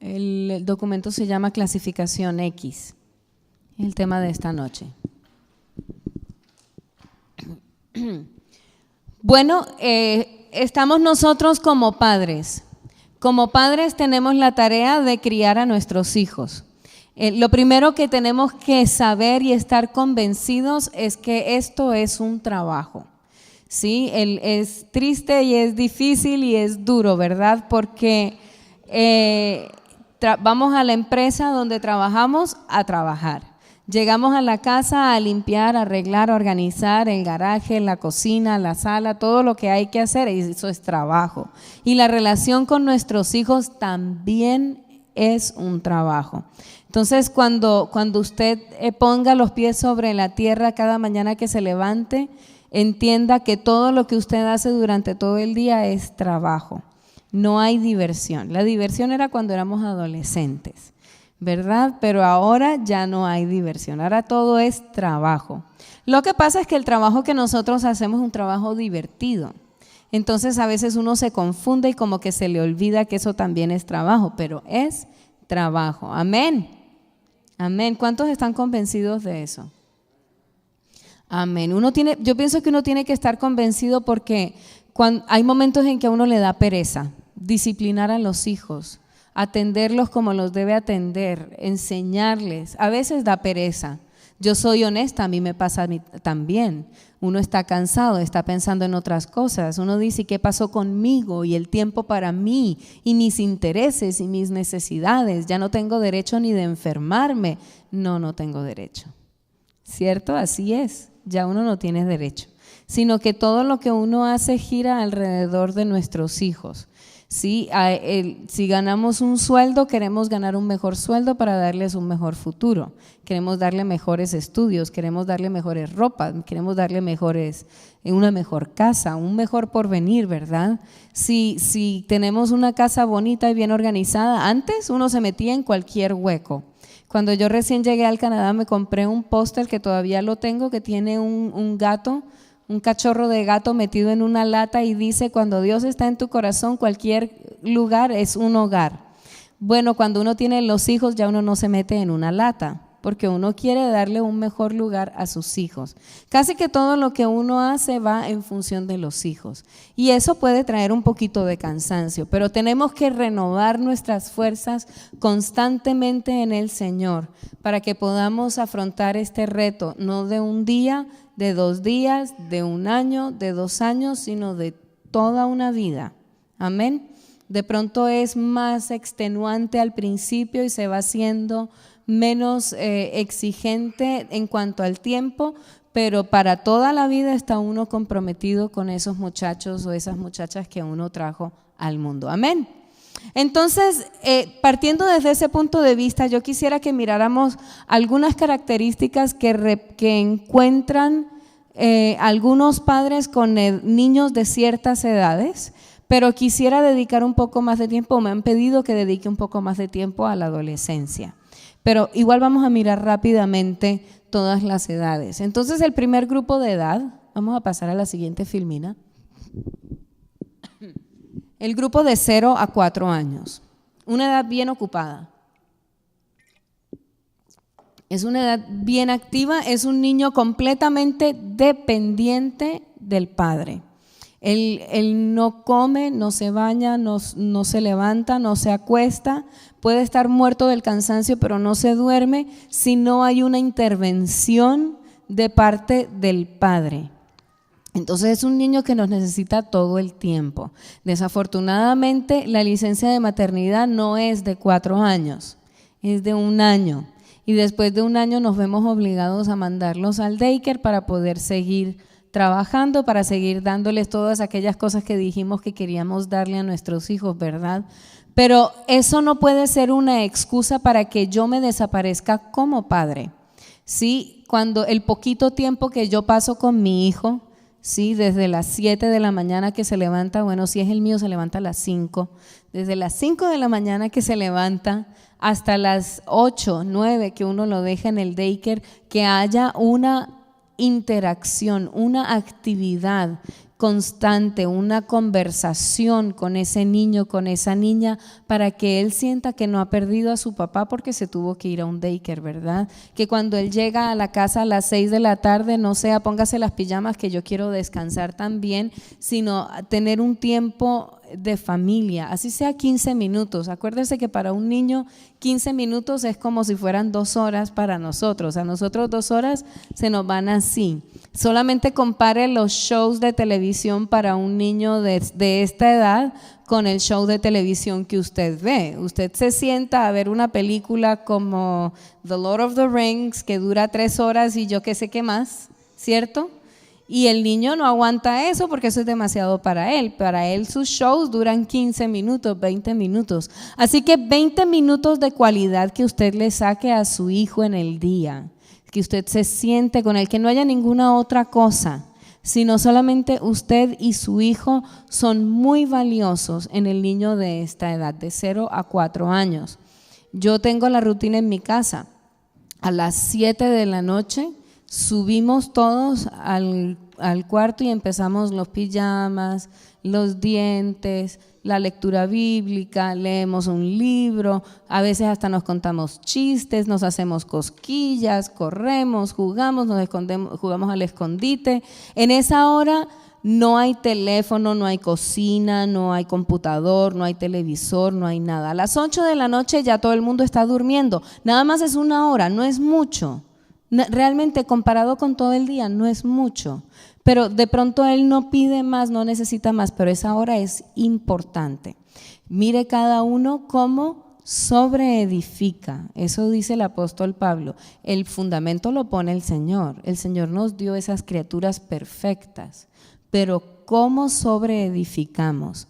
El documento se llama Clasificación X, el tema de esta noche. Bueno, estamos nosotros como padres. Como padres tenemos la tarea de criar a nuestros hijos. Lo primero que tenemos que saber y estar convencidos es que esto es un trabajo. Sí, es triste y es difícil y es duro, ¿verdad? Porque vamos a la empresa donde trabajamos a trabajar. Llegamos a la casa a limpiar, a arreglar, a organizar el garaje, la cocina, la sala, todo lo que hay que hacer, y eso es trabajo. Y la relación con nuestros hijos también es un trabajo. Entonces, cuando usted ponga los pies sobre la tierra cada mañana que se levante, entienda que todo lo que usted hace durante todo el día es trabajo. No hay diversión. La diversión era cuando éramos adolescentes, ¿verdad? Pero ahora ya no hay diversión, ahora todo es trabajo. Lo que pasa es que el trabajo que nosotros hacemos es un trabajo divertido. Entonces a veces uno se confunde y como que se le olvida que eso también es trabajo, pero es trabajo. Amén. Amén. ¿Cuántos están convencidos de eso? Amén. Yo pienso que uno tiene que estar convencido porque hay momentos en que a uno le da pereza disciplinar a los hijos, atenderlos como los debe atender, enseñarles. A veces da pereza. Yo soy honesta, a mí me pasa a mí también. Uno está cansado, está pensando en otras cosas. Uno dice, ¿qué pasó conmigo? Y el tiempo para mí, y mis intereses y mis necesidades. Ya no tengo derecho ni de enfermarme. No tengo derecho. ¿Cierto? Así es. Ya uno no tiene derecho. Sino que todo lo que uno hace gira alrededor de nuestros hijos. ¿Sí? Si ganamos un sueldo, queremos ganar un mejor sueldo para darles un mejor futuro. Queremos darle mejores estudios, queremos darle mejores ropas, queremos darle una mejor casa, un mejor porvenir, ¿verdad? Si tenemos una casa bonita y bien organizada, antes uno se metía en cualquier hueco. Cuando yo recién llegué al Canadá me compré un póster que todavía lo tengo, que tiene un gato, un cachorro de gato metido en una lata y dice, cuando Dios está en tu corazón, cualquier lugar es un hogar. Bueno, cuando uno tiene los hijos ya uno no se mete en una lata, porque uno quiere darle un mejor lugar a sus hijos. Casi que todo lo que uno hace va en función de los hijos. Y eso puede traer un poquito de cansancio, pero tenemos que renovar nuestras fuerzas constantemente en el Señor para que podamos afrontar este reto, no de un día, de 2 días, de 1 año, de 2 años, sino de toda una vida. Amén. De pronto es más extenuante al principio y se va haciendo menos exigente en cuanto al tiempo, pero para toda la vida está uno comprometido con esos muchachos o esas muchachas que uno trajo al mundo. Amén. Entonces, partiendo desde ese punto de vista, yo quisiera que miráramos algunas características que encuentran algunos padres con niños de ciertas edades, pero quisiera dedicar un poco más de tiempo, me han pedido que dedique un poco más de tiempo a la adolescencia, pero igual vamos a mirar rápidamente todas las edades. Entonces, el primer grupo de edad, vamos a pasar a la siguiente filmina. El grupo de 0 a 4 años, una edad bien ocupada. Es una edad bien activa, es un niño completamente dependiente del padre. Él no come, no se baña, no se levanta, no se acuesta, puede estar muerto del cansancio, pero no se duerme si no hay una intervención de parte del padre. Entonces es un niño que nos necesita todo el tiempo. Desafortunadamente la licencia de maternidad no es de 4 años, es de 1 año. Y después de 1 año nos vemos obligados a mandarlos al daycare para poder seguir trabajando, para seguir dándoles todas aquellas cosas que dijimos que queríamos darle a nuestros hijos, ¿verdad? Pero eso no puede ser una excusa para que yo me desaparezca como padre. Sí, cuando el poquito tiempo que yo paso con mi hijo, sí, desde las 7 de la mañana que se levanta, bueno, si es el mío se levanta a las 5, desde las 5 de la mañana que se levanta hasta las 8, 9 que uno lo deja en el daycare, que haya una interacción, una actividad constante, una conversación con ese niño, con esa niña, para que él sienta que no ha perdido a su papá porque se tuvo que ir a un daycare, ¿verdad? Que cuando él llega a la casa a las 6 de la tarde, no sea póngase las pijamas que yo quiero descansar también, sino tener un tiempo de familia, así sea 15 minutos. Acuérdese que para un niño 15 minutos es como si fueran 2 horas para nosotros. A nosotros 2 horas se nos van así. Solamente compare los shows de televisión para un niño de esta edad con el show de televisión que usted ve. Usted se sienta a ver una película como The Lord of the Rings que dura 3 horas y yo qué sé qué más, ¿cierto? Y el niño no aguanta eso porque eso es demasiado para él. Para él sus shows duran 15 minutos, 20 minutos. Así que 20 minutos de cualidad que usted le saque a su hijo en el día, que usted se siente con él, que no haya ninguna otra cosa, sino solamente usted y su hijo son muy valiosos en el niño de esta edad, de 0 a 4 años. Yo tengo la rutina en mi casa. A las 7 de la noche subimos todos al cuarto y empezamos los pijamas, los dientes, la lectura bíblica, leemos un libro, a veces hasta nos contamos chistes, nos hacemos cosquillas, corremos, jugamos, nos escondemos, jugamos al escondite. En esa hora no hay teléfono, no hay cocina, no hay computador, no hay televisor, no hay nada. A las 8 de la noche ya todo el mundo está durmiendo, nada más es 1 hora, no es mucho. Realmente comparado con todo el día no es mucho, pero de pronto él no pide más, no necesita más, pero esa hora es importante. Mire cada uno cómo sobreedifica, eso dice el apóstol Pablo, el fundamento lo pone el Señor nos dio esas criaturas perfectas, pero cómo sobreedificamos.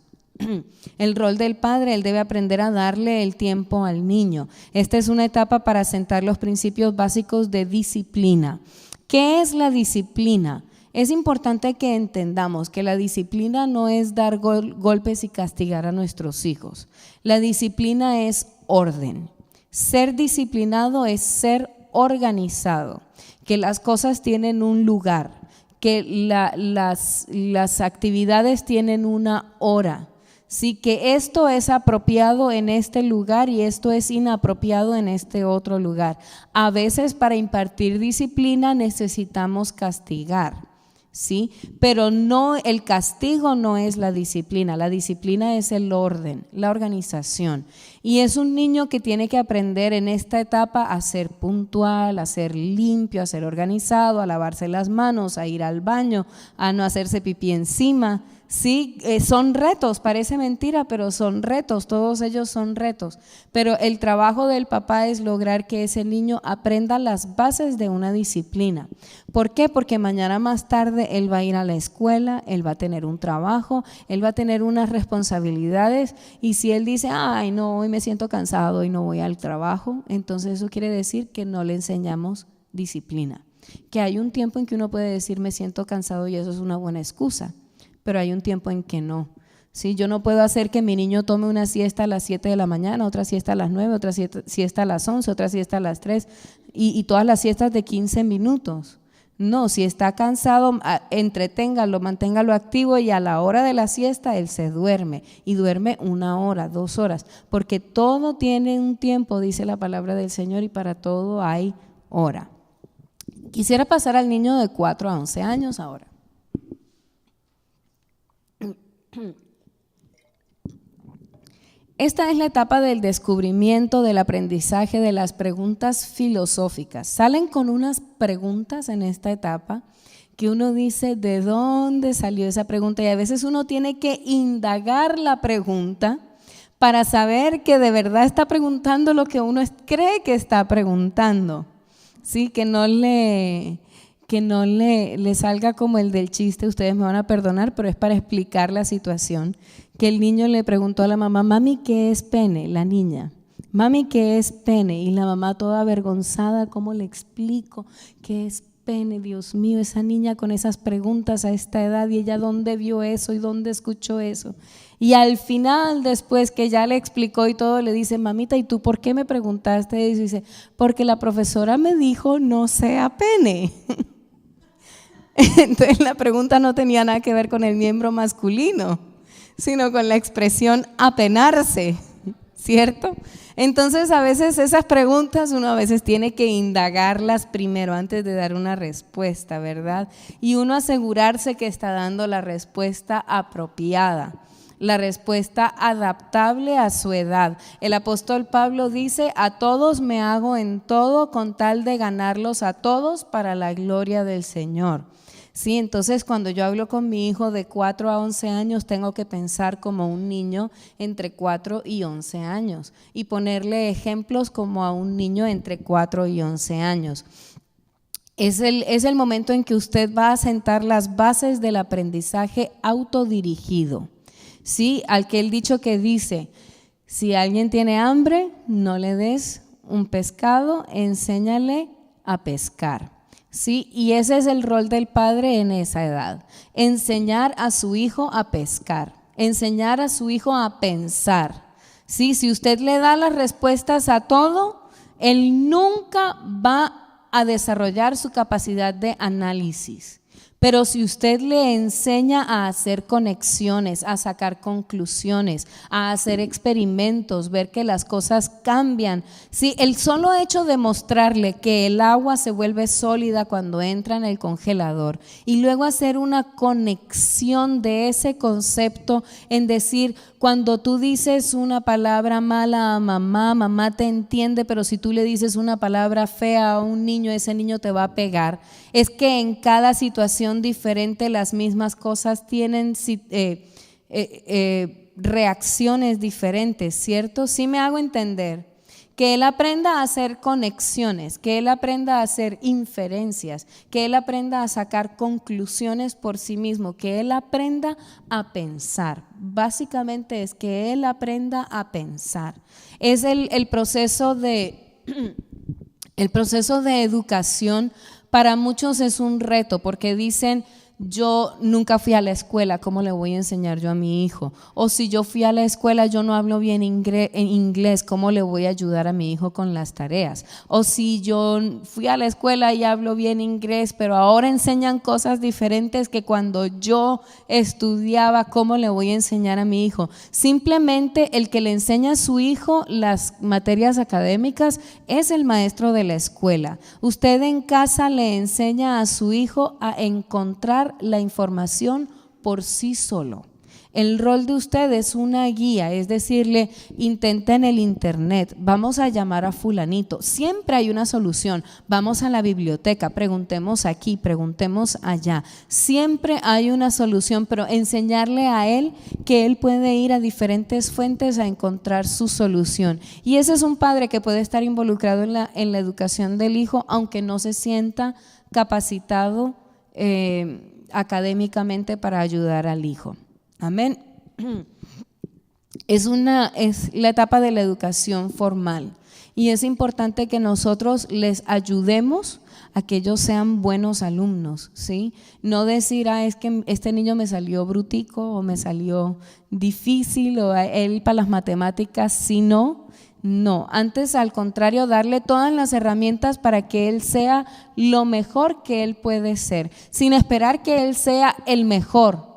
El rol del padre, él debe aprender a darle el tiempo al niño. Esta es una etapa para sentar los principios básicos de disciplina. ¿Qué es la disciplina? Es importante que entendamos que la disciplina no es dar golpes y castigar a nuestros hijos. La disciplina es orden. Ser disciplinado es ser organizado, que las cosas tienen un lugar, que las actividades tienen una hora. Sí, que esto es apropiado en este lugar y esto es inapropiado en este otro lugar. A veces para impartir disciplina necesitamos castigar, ¿sí? Pero no, el castigo no es la disciplina es el orden, la organización. Y es un niño que tiene que aprender en esta etapa a ser puntual, a ser limpio, a ser organizado, a lavarse las manos, a ir al baño, a no hacerse pipí encima. Sí, son retos, parece mentira, pero son retos, todos ellos son retos. Pero el trabajo del papá es lograr que ese niño aprenda las bases de una disciplina. ¿Por qué? Porque mañana más tarde él va a ir a la escuela, él va a tener un trabajo, él va a tener unas responsabilidades y si él dice, ay no, hoy me siento cansado y no voy al trabajo, entonces eso quiere decir que no le enseñamos disciplina. Que hay un tiempo en que uno puede decir me siento cansado y eso es una buena excusa. Pero hay un tiempo en que no. ¿Sí? Yo no puedo hacer que mi niño tome una siesta a las 7 de la mañana, otra siesta a las 9, otra siesta a las 11, otra siesta a las 3 y todas las siestas de 15 minutos. No, si está cansado, entreténgalo, manténgalo activo y a la hora de la siesta él se duerme y duerme 1 hora, 2 horas, porque todo tiene un tiempo, dice la palabra del Señor, y para todo hay hora. Quisiera pasar al niño de 4 a 11 años ahora. Esta es la etapa del descubrimiento, del aprendizaje, de las preguntas filosóficas. Salen con unas preguntas en esta etapa que uno dice, ¿de dónde salió esa pregunta? Y a veces uno tiene que indagar la pregunta para saber que de verdad está preguntando lo que uno cree que está preguntando. Sí, que no le salga como el del chiste, ustedes me van a perdonar, pero es para explicar la situación, que el niño le preguntó a la mamá, mami, ¿qué es pene? La niña, mami, ¿qué es pene? Y la mamá toda avergonzada, ¿cómo le explico qué es pene? Dios mío, esa niña con esas preguntas a esta edad, y ella ¿dónde vio eso y dónde escuchó eso? Y al final, después que ya le explicó y todo, le dice, mamita, ¿y tú por qué me preguntaste eso? Y dice, porque la profesora me dijo no sea pene. Entonces la pregunta no tenía nada que ver con el miembro masculino, sino con la expresión apenarse, ¿cierto? Entonces a veces esas preguntas uno a veces tiene que indagarlas primero antes de dar una respuesta, ¿verdad? Y uno asegurarse que está dando la respuesta apropiada, la respuesta adaptable a su edad. El apóstol Pablo dice: a todos me hago en todo con tal de ganarlos a todos para la gloria del Señor. Sí, entonces cuando yo hablo con mi hijo de 4 a 11 años, tengo que pensar como un niño entre 4 y 11 años y ponerle ejemplos como a un niño entre 4 y 11 años. Es el momento en que usted va a sentar las bases del aprendizaje autodirigido. Sí, aquel dicho que dice: si alguien tiene hambre, no le des un pescado, enséñale a pescar. Sí, y ese es el rol del padre en esa edad: enseñar a su hijo a pescar, enseñar a su hijo a pensar. Sí, si usted le da las respuestas a todo, él nunca va a desarrollar su capacidad de análisis. Pero si usted le enseña a hacer conexiones, a sacar conclusiones, a hacer experimentos, ver que las cosas cambian, sí, el solo hecho de mostrarle que el agua se vuelve sólida cuando entra en el congelador y luego hacer una conexión de ese concepto en decir: cuando tú dices una palabra mala a mamá, mamá te entiende, pero si tú le dices una palabra fea a un niño, ese niño te va a pegar. Es que en cada situación diferente las mismas cosas tienen reacciones diferentes, ¿cierto? Sí me hago entender. Que él aprenda a hacer conexiones, que él aprenda a hacer inferencias, que él aprenda a sacar conclusiones por sí mismo, que él aprenda a pensar. Básicamente es que él aprenda a pensar. Es el proceso de educación. Para muchos es un reto porque dicen: yo nunca fui a la escuela, ¿cómo le voy a enseñar yo a mi hijo? O si yo fui a la escuela, yo no hablo bien inglés, ¿cómo le voy a ayudar a mi hijo con las tareas? O si yo fui a la escuela y hablo bien inglés, pero ahora enseñan cosas diferentes que cuando yo estudiaba, ¿cómo le voy a enseñar a mi hijo? Simplemente el que le enseña a su hijo las materias académicas es el maestro de la escuela. Usted en casa le enseña a su hijo a encontrar la información por sí solo. El rol de usted es una guía, es decirle: intenta en el internet, vamos a llamar a fulanito, siempre hay una solución, vamos a la biblioteca, preguntemos aquí, preguntemos allá, siempre hay una solución, pero enseñarle a él que él puede ir a diferentes fuentes a encontrar su solución. Y ese es un padre que puede estar involucrado en la educación del hijo, aunque no se sienta capacitado académicamente para ayudar al hijo. Amén. Es la etapa de la educación formal y es importante que nosotros les ayudemos a que ellos sean buenos alumnos, ¿sí? No decir: es que este niño me salió brutico o me salió difícil o él para las matemáticas, sino no, antes al contrario, darle todas las herramientas para que él sea lo mejor que él puede ser, sin esperar que él sea el mejor,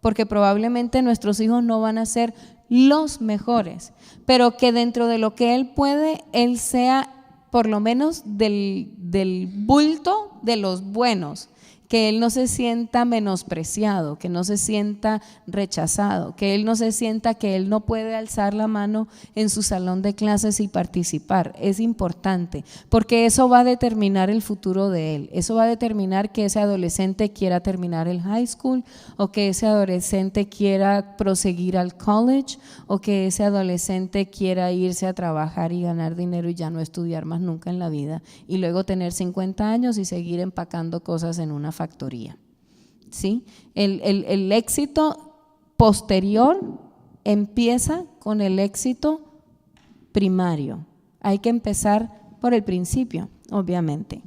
porque probablemente nuestros hijos no van a ser los mejores, pero que dentro de lo que él puede, él sea por lo menos del bulto de los buenos, que él no se sienta menospreciado, que no se sienta rechazado, que él no se sienta que él no puede alzar la mano en su salón de clases y participar. Es importante porque eso va a determinar el futuro de él, eso va a determinar que ese adolescente quiera terminar el high school o que ese adolescente quiera proseguir al college o que ese adolescente quiera irse a trabajar y ganar dinero y ya no estudiar más nunca en la vida y luego tener 50 años y seguir empacando cosas en una factoría. ¿Sí? El éxito posterior empieza con el éxito primario. Hay que empezar por el principio, obviamente.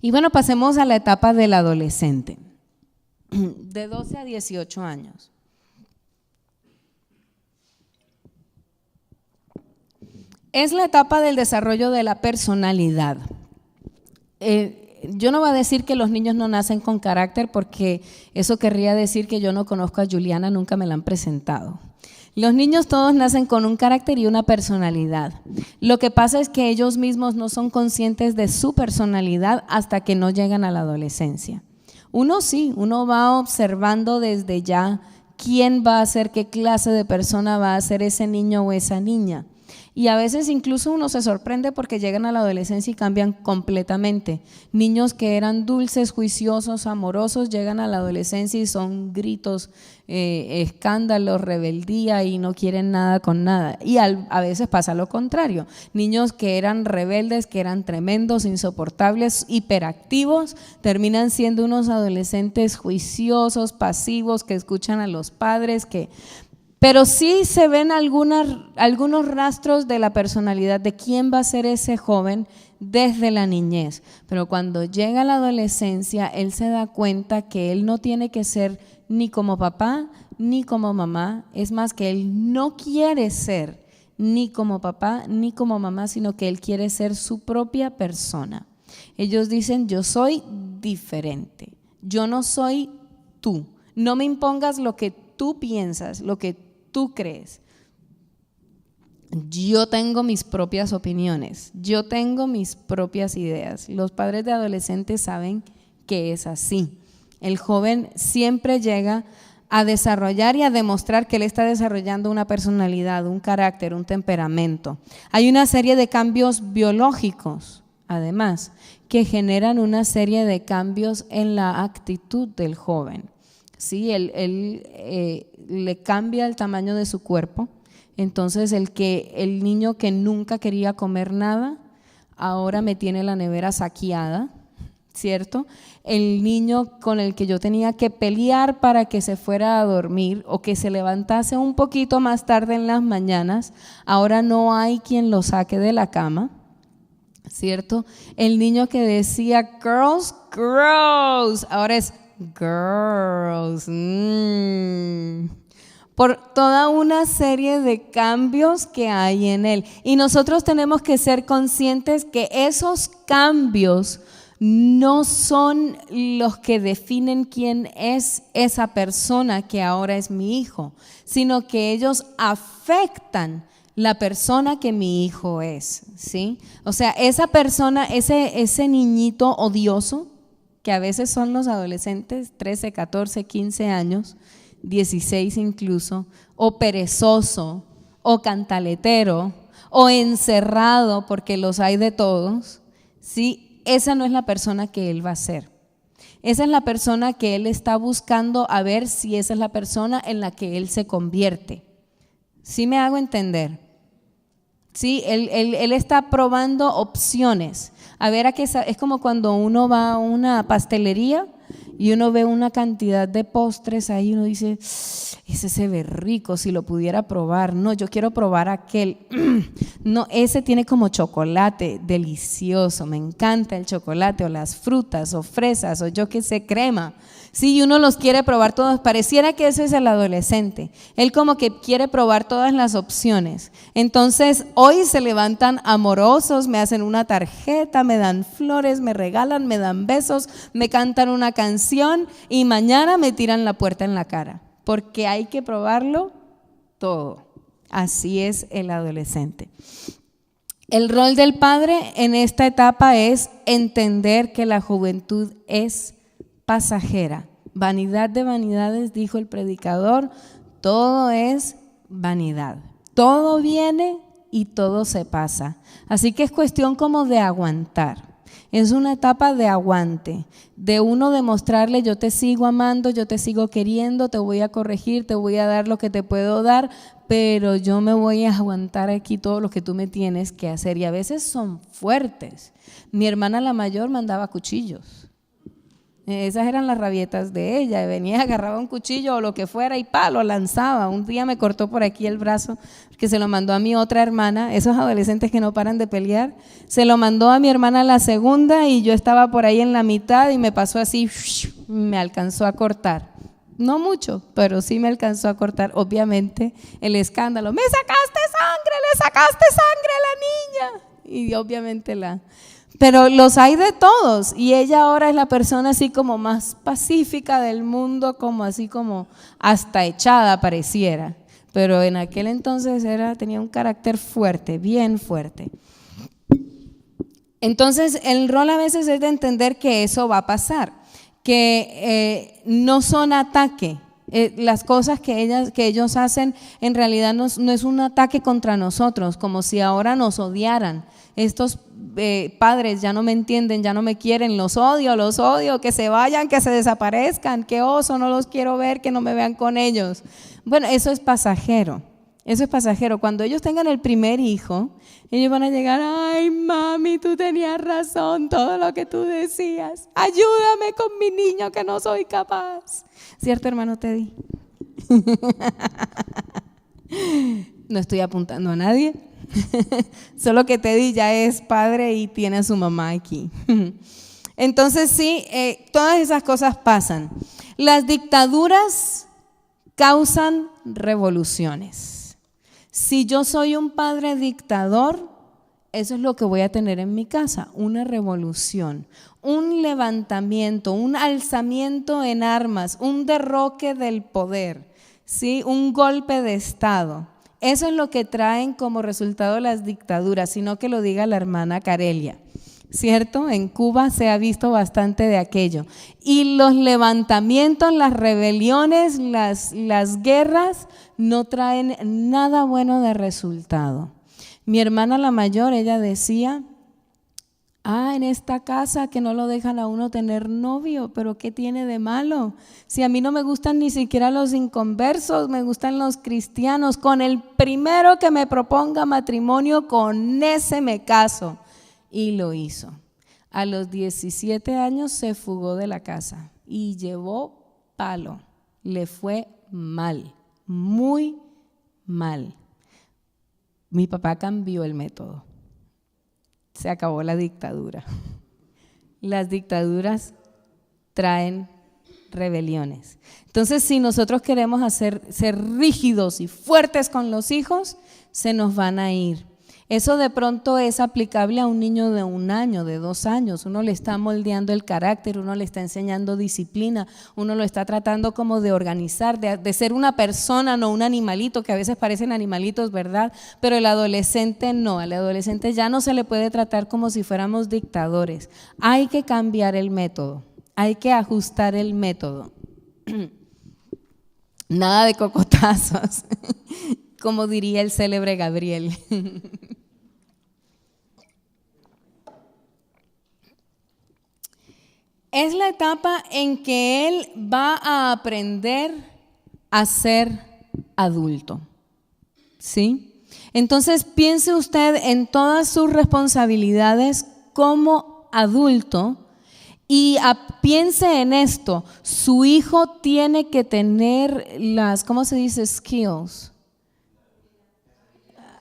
Y bueno, pasemos a la etapa del adolescente, de 12 a 18 años. Es la etapa del desarrollo de la personalidad. yo no voy a decir que los niños no nacen con carácter, porque eso querría decir que yo no conozco a Juliana, nunca me la han presentado. Los niños todos nacen con un carácter y una personalidad. Lo que pasa es que ellos mismos no son conscientes de su personalidad hasta que no llegan a la adolescencia. Uno sí, uno va observando desde ya quién va a ser, qué clase de persona va a ser ese niño o esa niña. Y a veces incluso uno se sorprende porque llegan a la adolescencia y cambian completamente. Niños que eran dulces, juiciosos, amorosos, llegan a la adolescencia y son gritos, escándalos, rebeldía y no quieren nada con nada. Y a veces pasa lo contrario. Niños que eran rebeldes, que eran tremendos, insoportables, hiperactivos, terminan siendo unos adolescentes juiciosos, pasivos, que escuchan a los padres, pero sí se ven algunos rastros de la personalidad de quién va a ser ese joven desde la niñez. Pero cuando llega a la adolescencia, él se da cuenta que él no tiene que ser ni como papá ni como mamá. Es más, que él no quiere ser ni como papá ni como mamá, sino que él quiere ser su propia persona. Ellos dicen: yo soy diferente, yo no soy tú. No me impongas lo que tú piensas, lo que tú crees. Yo tengo mis propias opiniones, yo tengo mis propias ideas. Los padres de adolescentes saben que es así. El joven siempre llega a desarrollar y a demostrar que él está desarrollando una personalidad, un carácter, un temperamento. Hay una serie de cambios biológicos, además, que generan una serie de cambios en la actitud del joven. Sí, le cambia el tamaño de su cuerpo. Entonces el niño que nunca quería comer nada, ahora me tiene la nevera saqueada, ¿cierto? El niño con el que yo tenía que pelear para que se fuera a dormir o que se levantase un poquito más tarde en las mañanas, ahora no hay quien lo saque de la cama, ¿cierto? El niño que decía girls, girls, ahora es girls. Por toda una serie de cambios que hay en él. Y nosotros tenemos que ser conscientes que esos cambios no son los que definen quién es esa persona que ahora es mi hijo, sino que ellos afectan la persona que mi hijo es, ¿sí? O sea, esa persona, ese niñito odioso, que a veces son los adolescentes, 13, 14, 15 años, 16 incluso, o perezoso, o cantaletero, o encerrado, porque los hay de todos, ¿sí? Esa no es la persona que él va a ser. Esa es la persona que él está buscando, a ver si esa es la persona en la que él se convierte. ¿Sí me hago entender? Sí, él está probando opciones. A ver, es como cuando uno va a una pastelería y uno ve una cantidad de postres ahí, uno dice, ese se ve rico, si lo pudiera probar. No, yo quiero probar aquel. No, ese tiene como chocolate, delicioso, me encanta el chocolate, o las frutas, o fresas, o yo qué sé, crema. Sí, uno los quiere probar todos. Pareciera que ese es el adolescente. Él como que quiere probar todas las opciones. Entonces, hoy se levantan amorosos, me hacen una tarjeta, me dan flores, me regalan, me dan besos, me cantan una canción y mañana me tiran la puerta en la cara, porque hay que probarlo todo. Así es el adolescente. El rol del padre en esta etapa es entender que la juventud es pasajera. Vanidad de vanidades, dijo el predicador, todo es vanidad. Todo viene y todo se pasa. Así que es cuestión como de aguantar. Es una etapa de aguante, de uno demostrarle: yo te sigo amando, yo te sigo queriendo, te voy a corregir, te voy a dar lo que te puedo dar, pero yo me voy a aguantar aquí todo lo que tú me tienes que hacer. Y a veces son fuertes. Mi hermana la mayor mandaba cuchillos. Esas eran las rabietas de ella. Venía, agarraba un cuchillo o lo que fuera y lo lanzaba. Un día me cortó por aquí el brazo, que se lo mandó a mi otra hermana. Esos adolescentes que no paran de pelear, se lo mandó a mi hermana la segunda y yo estaba por ahí en la mitad y me pasó así, me alcanzó a cortar. No mucho, pero sí me alcanzó a cortar. Obviamente el escándalo: me sacaste sangre, le sacaste sangre a la niña. Y obviamente Pero los hay de todos y ella ahora es la persona así como más pacífica del mundo, como así como hasta echada pareciera. Pero en aquel entonces tenía un carácter fuerte, bien fuerte. Entonces el rol a veces es de entender que eso va a pasar, que no son ataque. Las cosas que ellos hacen en realidad no es un ataque contra nosotros, como si ahora nos odiaran. Estos padres ya no me entienden, ya no me quieren, los odio, que se vayan, que se desaparezcan, qué oso, no los quiero ver, que no me vean con ellos. Bueno, eso es pasajero. Eso es pasajero. Cuando ellos tengan el primer hijo, ellos van a llegar, ay mami, tú tenías razón, todo lo que tú decías. Ayúdame con mi niño que no soy capaz. ¿Cierto, hermano Teddy? No estoy apuntando a nadie. Solo que Teddy ya es padre y tiene a su mamá aquí. Entonces sí, todas esas cosas pasan. Las dictaduras causan revoluciones. Si yo soy un padre dictador, eso es lo que voy a tener en mi casa, una revolución, un levantamiento, un alzamiento en armas, un derroque del poder, ¿sí? Un golpe de Estado. Eso es lo que traen como resultado las dictaduras, sino que lo diga la hermana Carelia, ¿cierto? En Cuba se ha visto bastante de aquello. Y los levantamientos, las rebeliones, las guerras no traen nada bueno de resultado. Mi hermana la mayor, ella decía, en esta casa que no lo dejan a uno tener novio, pero ¿qué tiene de malo? Si a mí no me gustan ni siquiera los inconversos, me gustan los cristianos, con el primero que me proponga matrimonio, con ese me caso. Y lo hizo. A los 17 años se fugó de la casa y llevó palo. Le fue mal, muy mal. Mi papá cambió el método. Se acabó la dictadura. Las dictaduras traen rebeliones. Entonces, si nosotros queremos ser rígidos y fuertes con los hijos, se nos van a ir. Eso de pronto es aplicable a un niño de 1 año, de 2 años. Uno le está moldeando el carácter, uno le está enseñando disciplina, uno lo está tratando como de organizar, de ser una persona, no un animalito, que a veces parecen animalitos, ¿verdad? Pero el adolescente no, al adolescente ya no se le puede tratar como si fuéramos dictadores. Hay que cambiar el método, hay que ajustar el método. Nada de cocotazos, como diría el célebre Gabriel. Es la etapa en que él va a aprender a ser adulto, ¿sí? Entonces piense usted en todas sus responsabilidades como adulto y piense en esto, su hijo tiene que tener las, ¿cómo se dice? Skills,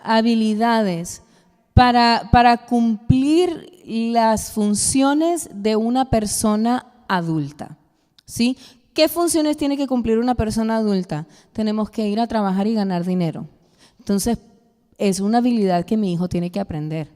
habilidades para cumplir las funciones de una persona adulta, ¿sí? ¿Qué funciones tiene que cumplir una persona adulta? Tenemos que ir a trabajar y ganar dinero. Entonces, es una habilidad que mi hijo tiene que aprender,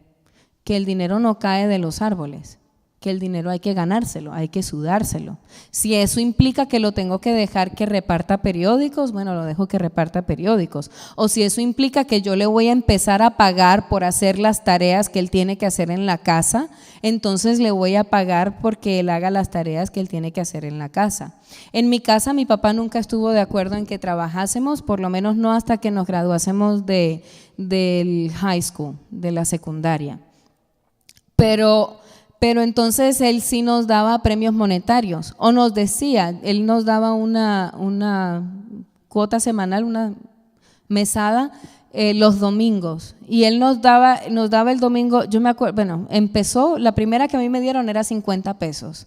que el dinero no cae de los árboles, que el dinero hay que ganárselo, hay que sudárselo. Si eso implica que lo tengo que dejar que reparta periódicos, bueno, lo dejo que reparta periódicos. O si eso implica que yo le voy a empezar a pagar por hacer las tareas que él tiene que hacer en la casa, entonces le voy a pagar porque él haga las tareas que él tiene que hacer en la casa. En mi casa mi papá nunca estuvo de acuerdo en que trabajásemos, por lo menos no hasta que nos graduásemos del high school, de la secundaria. Pero entonces él sí nos daba premios monetarios, o nos decía, él nos daba una cuota semanal, una mesada los domingos, y él nos daba el domingo, yo me acuerdo, bueno, empezó, la primera que a mí me dieron era 50 pesos.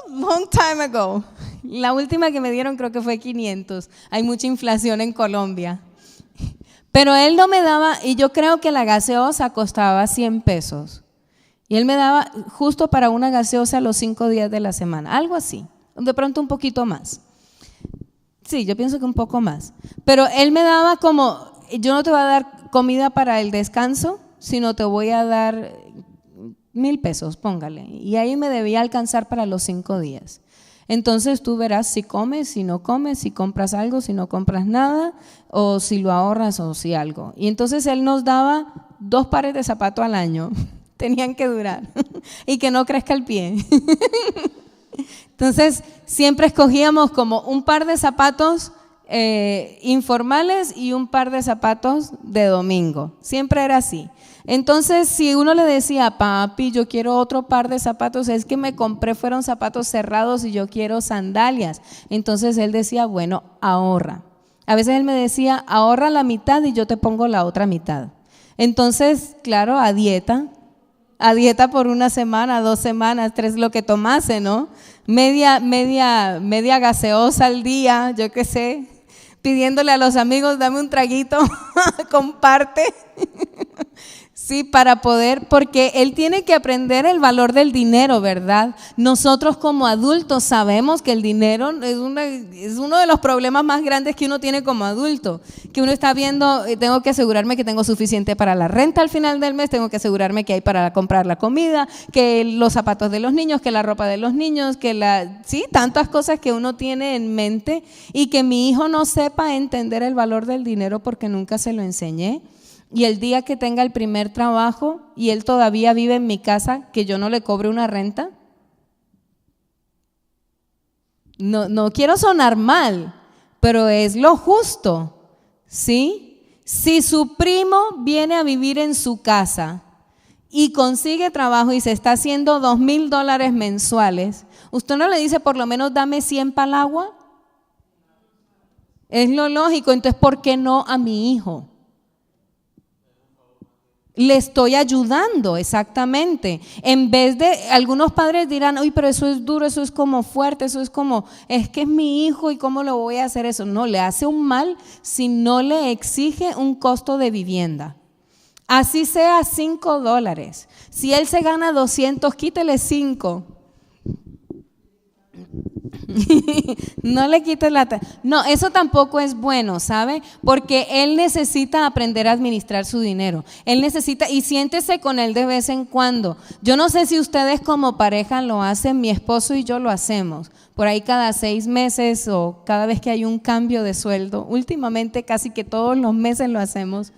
Long time ago. La última que me dieron creo que fue 500. Hay mucha inflación en Colombia. Pero él no me daba, y yo creo que la gaseosa costaba 100 pesos. Y él me daba justo para una gaseosa los 5 días de la semana, algo así, de pronto un poquito más. Sí, yo pienso que un poco más. Pero él me daba como, yo no te voy a dar comida para el descanso, sino te voy a dar 1,000 pesos, póngale. Y ahí me debía alcanzar para los 5 días. Entonces tú verás si comes, si no comes, si compras algo, si no compras nada, o si lo ahorras o si algo. Y entonces él nos daba 2 pares de zapatos al año. Tenían que durar y que no crezca el pie. Entonces siempre escogíamos como un par de zapatos informales y un par de zapatos de domingo. Siempre era así. Entonces, si uno le decía, papi, yo quiero otro par de zapatos, es que me compré, fueron zapatos cerrados y yo quiero sandalias. Entonces él decía, bueno, ahorra. A veces él me decía, ahorra la mitad y yo te pongo la otra mitad. Entonces, claro, a dieta por 1 semana, 2 semanas, 3, lo que tomase, ¿no? Media gaseosa al día, yo qué sé, pidiéndole a los amigos, dame un traguito, comparte. Sí, para poder, porque él tiene que aprender el valor del dinero, ¿verdad? Nosotros como adultos sabemos que el dinero es uno de los problemas más grandes que uno tiene como adulto, que uno está viendo, tengo que asegurarme que tengo suficiente para la renta al final del mes, tengo que asegurarme que hay para comprar la comida, que los zapatos de los niños, que la ropa de los niños, sí, tantas cosas que uno tiene en mente, y que mi hijo no sepa entender el valor del dinero porque nunca se lo enseñé. Y el día que tenga el primer trabajo y él todavía vive en mi casa, que yo no le cobre una renta. No quiero sonar mal, pero es lo justo, ¿sí? Si su primo viene a vivir en su casa y consigue trabajo y se está haciendo $2,000 mensuales, ¿usted no le dice por lo menos dame 100 para el agua? Es lo lógico. Entonces, ¿por qué no a mi hijo? Le estoy ayudando, exactamente. En vez de, algunos padres dirán, uy, pero eso es duro, eso es como fuerte, eso es como, es que es mi hijo y cómo lo voy a hacer eso. No, le hace un mal si no le exige un costo de vivienda. Así sea $5. Si él se gana 200, quítele 5. No le quites no, eso tampoco es bueno, ¿sabe? Porque él necesita aprender a administrar su dinero. Él necesita, y siéntese con él de vez en cuando. Yo no sé si ustedes como pareja lo hacen, mi esposo y yo lo hacemos. Por ahí cada 6 meses o cada vez que hay un cambio de sueldo, últimamente casi que todos los meses lo hacemos,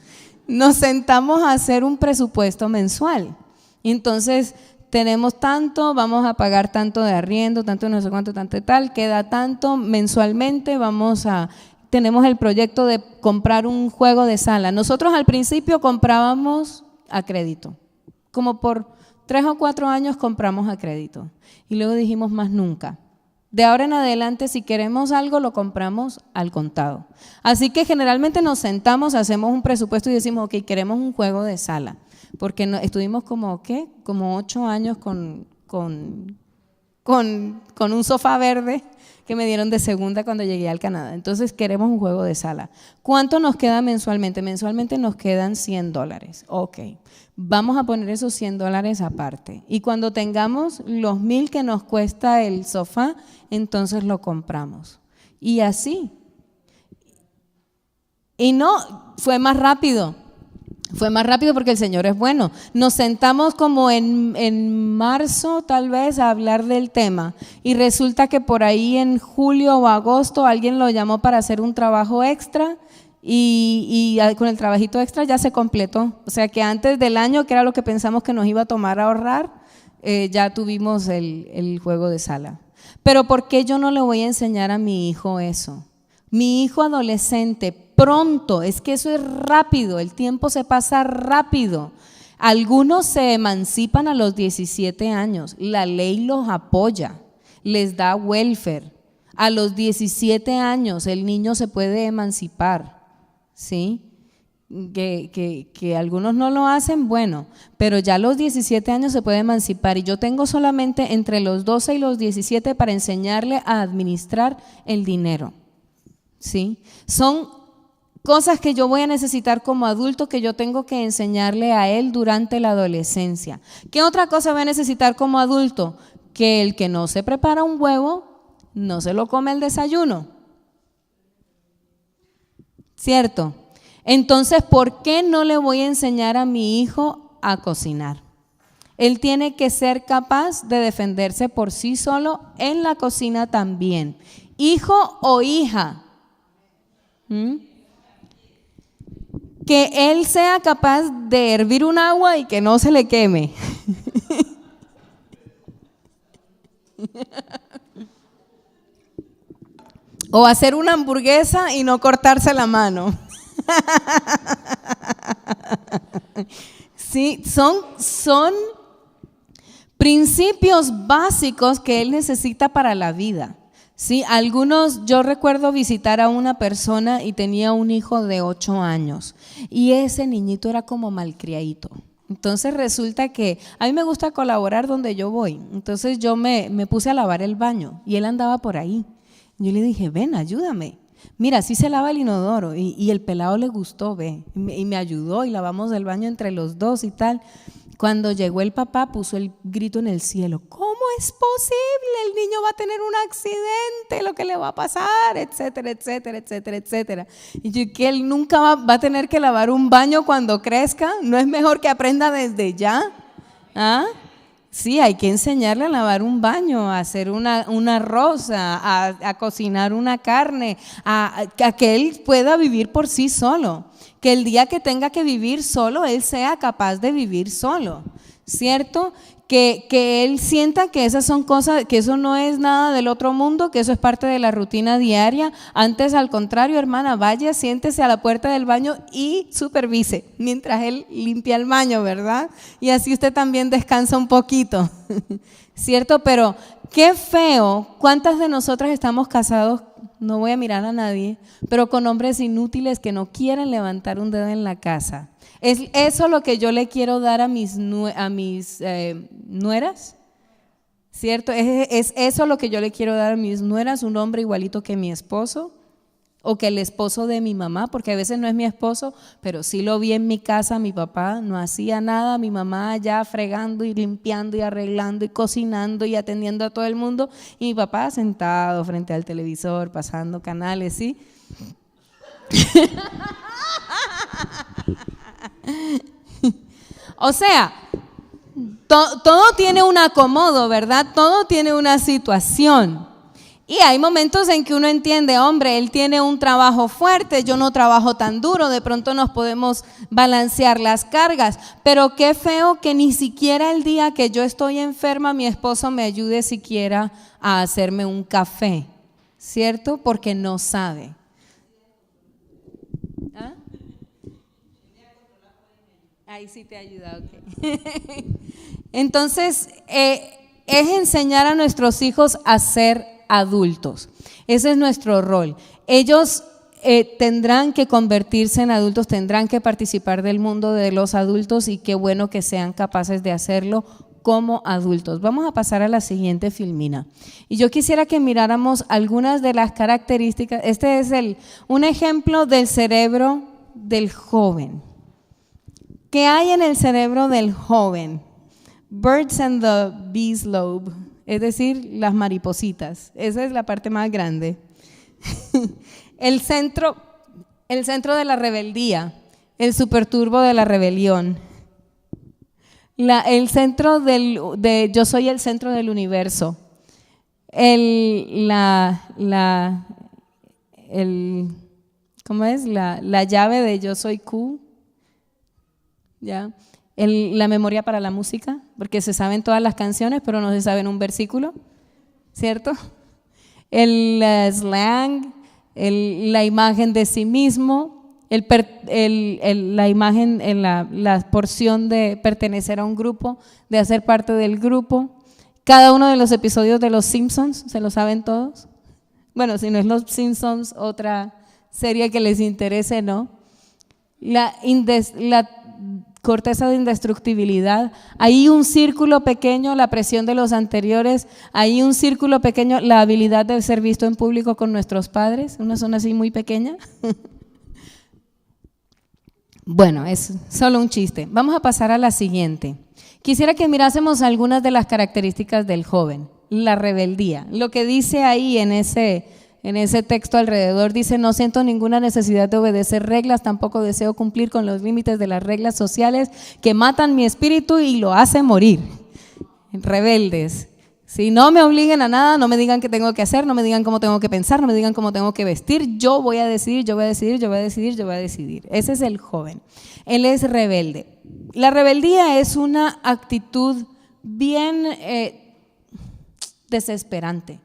nos sentamos a hacer un presupuesto mensual. Entonces, tenemos tanto, vamos a pagar tanto de arriendo, tanto no sé cuánto, tanto tal, queda tanto mensualmente, tenemos el proyecto de comprar un juego de sala. Nosotros al principio comprábamos a crédito, como por 3 o 4 años compramos a crédito y luego dijimos más nunca. De ahora en adelante, si queremos algo, lo compramos al contado. Así que generalmente nos sentamos, hacemos un presupuesto y decimos, ok, queremos un juego de sala. Porque estuvimos como 8 años con un sofá verde que me dieron de segunda cuando llegué al Canadá. Entonces queremos un juego de sala. ¿Cuánto nos queda mensualmente? Mensualmente nos quedan $100. Ok, vamos a poner esos $100 aparte. Y cuando tengamos los 1,000 que nos cuesta el sofá, entonces lo compramos. Y así. Y no, fue más rápido. Fue más rápido porque el Señor es bueno. Nos sentamos como en marzo tal vez a hablar del tema y resulta que por ahí en julio o agosto alguien lo llamó para hacer un trabajo extra y con el trabajito extra ya se completó. O sea que antes del año, que era lo que pensamos que nos iba a tomar ahorrar, ya tuvimos el juego de sala. Pero ¿por qué yo no le voy a enseñar a mi hijo eso? Mi hijo adolescente, pronto, es que eso es rápido, el tiempo se pasa rápido. Algunos se emancipan a los 17 años, la ley los apoya, les da welfare. A los 17 años el niño se puede emancipar, ¿sí? Que algunos no lo hacen, bueno, pero ya a los 17 años se puede emancipar y yo tengo solamente entre los 12 y los 17 para enseñarle a administrar el dinero. ¿Sí? Son cosas que yo voy a necesitar como adulto que yo tengo que enseñarle a él durante la adolescencia. ¿Qué otra cosa voy a necesitar como adulto? Que el que no se prepara un huevo no se lo come el desayuno. ¿Cierto? Entonces, ¿por qué no le voy a enseñar a mi hijo a cocinar? Él tiene que ser capaz de defenderse por sí solo en la cocina también. Hijo o hija. Que él sea capaz de hervir un agua y que no se le queme. O hacer una hamburguesa y no cortarse la mano. Sí, son principios básicos que él necesita para la vida. Sí, yo recuerdo visitar a una persona y tenía un hijo de 8 años y ese niñito era como malcriadito. Entonces resulta que a mí me gusta colaborar donde yo voy. Entonces yo me puse a lavar el baño y él andaba por ahí. Yo le dije, ven, ayúdame. Mira, así se lava el inodoro y el pelado le gustó, ve, y me ayudó y lavamos el baño entre los dos y tal. Cuando llegó el papá puso el grito en el cielo, ¿cómo es posible? El niño va a tener un accidente, lo que le va a pasar, etcétera, etcétera, etcétera, etcétera. Y yo, que él nunca va a tener que lavar un baño cuando crezca, ¿no es mejor que aprenda desde ya? ¿Ah? Sí, hay que enseñarle a lavar un baño, a hacer un arroz, a cocinar una carne, a que él pueda vivir por sí solo. Que el día que tenga que vivir solo, él sea capaz de vivir solo, ¿cierto? Que él sienta que esas son cosas, que eso no es nada del otro mundo, que eso es parte de la rutina diaria. Antes, al contrario, hermana, vaya, siéntese a la puerta del baño y supervise mientras él limpia el baño, ¿verdad? Y así usted también descansa un poquito, ¿cierto? Pero qué feo, ¿cuántas de nosotras estamos casados? No voy a mirar a nadie, pero con hombres inútiles que no quieren levantar un dedo en la casa. ¿Es eso lo que yo le quiero dar a mis nueras? ¿Cierto? ¿Es eso lo que yo le quiero dar a mis nueras? ¿Un hombre igualito que mi esposo? ¿O que el esposo de mi mamá? Porque a veces no es mi esposo, pero sí lo vi en mi casa. Mi papá no hacía nada, mi mamá allá fregando y limpiando y arreglando y cocinando y atendiendo a todo el mundo. Y mi papá sentado frente al televisor, pasando canales, ¿sí? O sea, todo tiene un acomodo, ¿verdad? Todo tiene una situación. Y hay momentos en que uno entiende, hombre, él tiene un trabajo fuerte, yo no trabajo tan duro, de pronto nos podemos balancear las cargas, pero qué feo que ni siquiera el día que yo estoy enferma mi esposo me ayude siquiera a hacerme un café, ¿cierto? Porque no sabe. ¿Ah? Ahí sí te ayuda, ok. Entonces, es enseñar a nuestros hijos a ser adultos. Ese es nuestro rol. Ellos tendrán que convertirse en adultos, tendrán que participar del mundo de los adultos y qué bueno que sean capaces de hacerlo como adultos. Vamos a pasar a la siguiente filmina. Y yo quisiera que miráramos algunas de las características. Este es un ejemplo del cerebro del joven. ¿Qué hay en el cerebro del joven? Birds and the bees lobe, es decir, las maripositas. Esa es la parte más grande. El centro de la rebeldía, el superturbo de la rebelión. El centro yo soy el centro del universo. ¿Cómo es? La llave de yo soy Q. ¿Ya? La memoria para la música, porque se saben todas las canciones, pero no se saben un versículo, ¿cierto? El slang, la imagen de sí mismo, la imagen, la porción de pertenecer a un grupo, de hacer parte del grupo. Cada uno de los episodios de Los Simpsons, ¿se lo saben todos? Bueno, si no es Los Simpsons, otra serie que les interese, ¿no? La corteza de indestructibilidad, ahí un círculo pequeño, la presión de los anteriores, ahí un círculo pequeño, la habilidad de ser visto en público con nuestros padres, una zona así muy pequeña. Bueno, es solo un chiste. Vamos a pasar a la siguiente. Quisiera que mirásemos algunas de las características del joven. La rebeldía, lo que dice ahí en En ese texto alrededor dice: no siento ninguna necesidad de obedecer reglas, tampoco deseo cumplir con los límites de las reglas sociales que matan mi espíritu y lo hacen morir. Rebeldes. Si no me obliguen a nada, no me digan qué tengo que hacer, no me digan cómo tengo que pensar, no me digan cómo tengo que vestir, yo voy a decidir, yo voy a decidir, yo voy a decidir, yo voy a decidir. Ese es el joven. Él es rebelde. La rebeldía es una actitud bien desesperante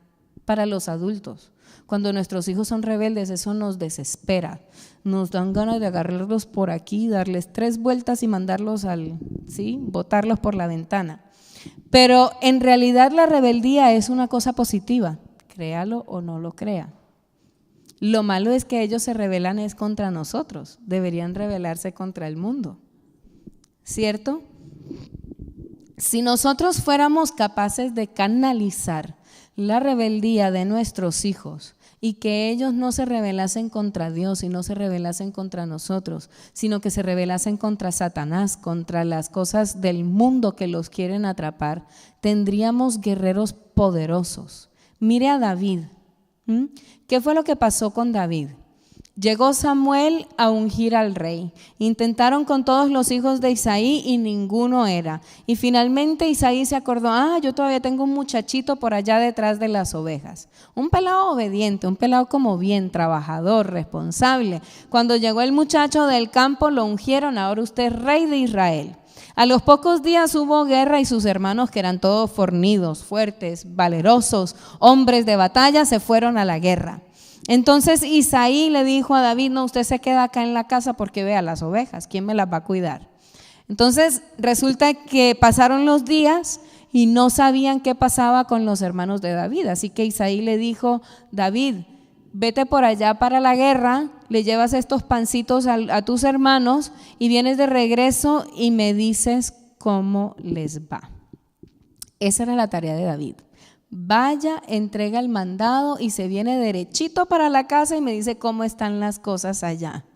para los adultos. Cuando nuestros hijos son rebeldes, eso nos desespera. Nos dan ganas de agarrarlos por aquí, darles 3 vueltas y mandarlos botarlos por la ventana. Pero en realidad la rebeldía es una cosa positiva, créalo o no lo crea. Lo malo es que ellos se rebelan es contra nosotros, deberían rebelarse contra el mundo, ¿cierto? Si nosotros fuéramos capaces de canalizar la rebeldía de nuestros hijos y que ellos no se rebelasen contra Dios y no se rebelasen contra nosotros, sino que se rebelasen contra Satanás, contra las cosas del mundo que los quieren atrapar, tendríamos guerreros poderosos. Mire a David. ¿Qué fue lo que pasó con David? Llegó Samuel a ungir al rey. Intentaron con todos los hijos de Isaí y ninguno era. Y finalmente Isaí se acordó: yo todavía tengo un muchachito por allá detrás de las ovejas. Un pelado obediente, un pelado como bien, trabajador, responsable. Cuando llegó el muchacho del campo lo ungieron: ahora usted es rey de Israel. A los pocos días hubo guerra y sus hermanos, que eran todos fornidos, fuertes, valerosos, hombres de batalla, se fueron a la guerra. Entonces Isaí le dijo a David: no, usted se queda acá en la casa porque vea las ovejas, ¿quién me las va a cuidar? Entonces resulta que pasaron los días y no sabían qué pasaba con los hermanos de David, así que Isaí le dijo: David, vete por allá para la guerra, le llevas estos pancitos a tus hermanos y vienes de regreso y me dices cómo les va. Esa era la tarea de David. Vaya, entrega el mandado y se viene derechito para la casa y me dice cómo están las cosas allá.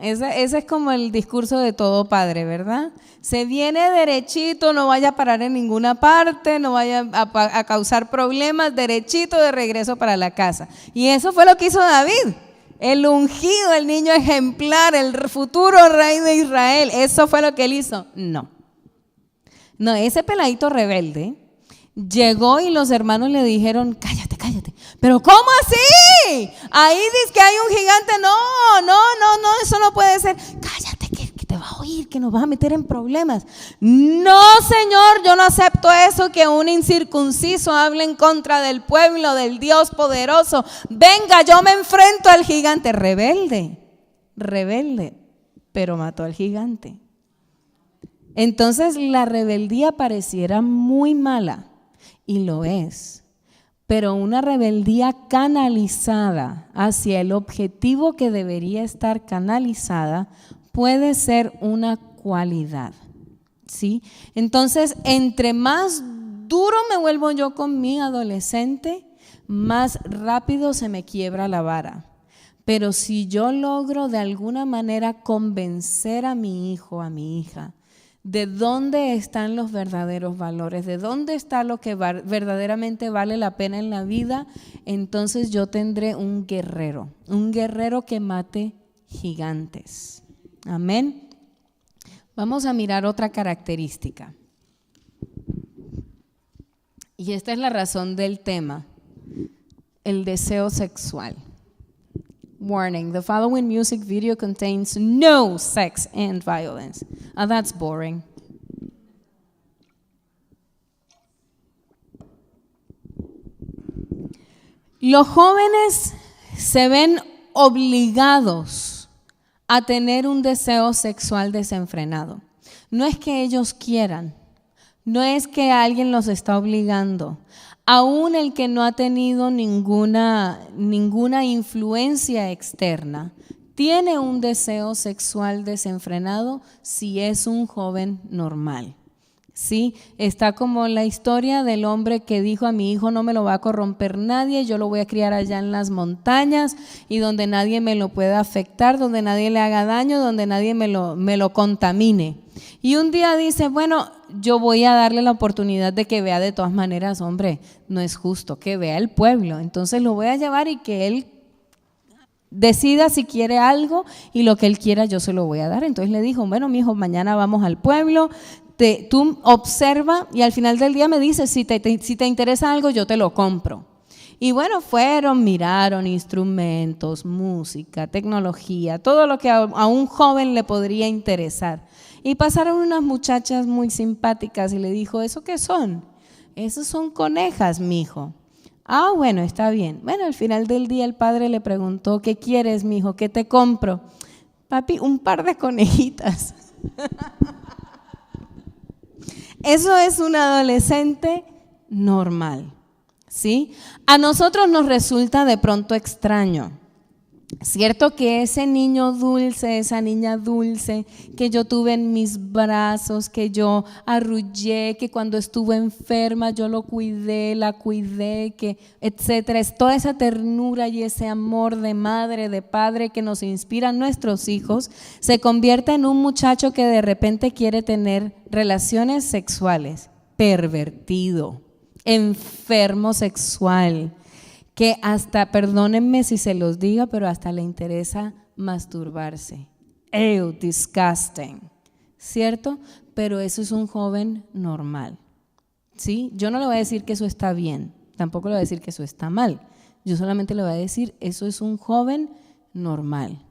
Ese es como el discurso de todo padre, ¿verdad? Se viene derechito, no vaya a parar en ninguna parte, no vaya a causar problemas, derechito de regreso para la casa. Y eso fue lo que hizo David, el ungido, el niño ejemplar, el futuro rey de Israel. Eso fue lo que él hizo. No, ese peladito rebelde llegó y los hermanos le dijeron: cállate, cállate. ¿Pero cómo así? Ahí dice que hay un gigante. No, eso no puede ser. Cállate, que te va a oír, que nos vas a meter en problemas. No, Señor, yo no acepto eso, que un incircunciso hable en contra del pueblo, del Dios poderoso. Venga, yo me enfrento al gigante. Rebelde, pero mató al gigante. Entonces la rebeldía pareciera muy mala, y lo es, pero una rebeldía canalizada hacia el objetivo que debería estar canalizada puede ser una cualidad, ¿sí? Entonces, entre más duro me vuelvo yo con mi adolescente, más rápido se me quiebra la vara. Pero si yo logro de alguna manera convencer a mi hijo, a mi hija, de dónde están los verdaderos valores, de dónde está lo que verdaderamente vale la pena en la vida, entonces yo tendré un guerrero que mate gigantes. Amén. Vamos a mirar otra característica. Y esta es la razón del tema: el deseo sexual. Warning, the following music video contains no sex and violence. That's boring. Los jóvenes se ven obligados a tener un deseo sexual desenfrenado. No es que ellos quieran, no es que alguien los está obligando. Aún el que no ha tenido ninguna influencia externa tiene un deseo sexual desenfrenado si es un joven normal, Sí, está como la historia del hombre que dijo: a mi hijo no me lo va a corromper nadie, yo lo voy a criar allá en las montañas y donde nadie me lo pueda afectar, donde nadie le haga daño, donde nadie me lo contamine. Y un día dice: bueno, yo voy a darle la oportunidad de que vea, de todas maneras, hombre, no es justo que vea el pueblo, entonces lo voy a llevar y que él decida si quiere algo, y lo que él quiera yo se lo voy a dar. Entonces le dijo: bueno, mi hijo, mañana vamos al pueblo, tú observa y al final del día me dices si te interesa algo, yo te lo compro. Y bueno, fueron, miraron instrumentos, música, tecnología, todo lo que a un joven le podría interesar. Y pasaron unas muchachas muy simpáticas y le dijo: ¿eso qué son? Esos son conejas, mijo. Ah, bueno, está bien. Bueno, al final del día el padre le preguntó: ¿qué quieres, mijo? ¿Qué te compro? Papi, un par de conejitas. Eso es un adolescente normal, ¿sí? A nosotros nos resulta de pronto extraño. Cierto que ese niño dulce, esa niña dulce que yo tuve en mis brazos, que yo arrullé, que cuando estuvo enferma yo lo cuidé, la cuidé, que etcétera, es toda esa ternura y ese amor de madre, de padre que nos inspiran nuestros hijos, se convierte en un muchacho que de repente quiere tener relaciones sexuales, pervertido, enfermo sexual, que hasta, perdónenme si se los diga, pero hasta le interesa masturbarse. Ew, disgusting, ¿cierto? Pero eso es un joven normal, ¿sí? Yo no le voy a decir que eso está bien, tampoco le voy a decir que eso está mal. Yo solamente le voy a decir: eso es un joven normal.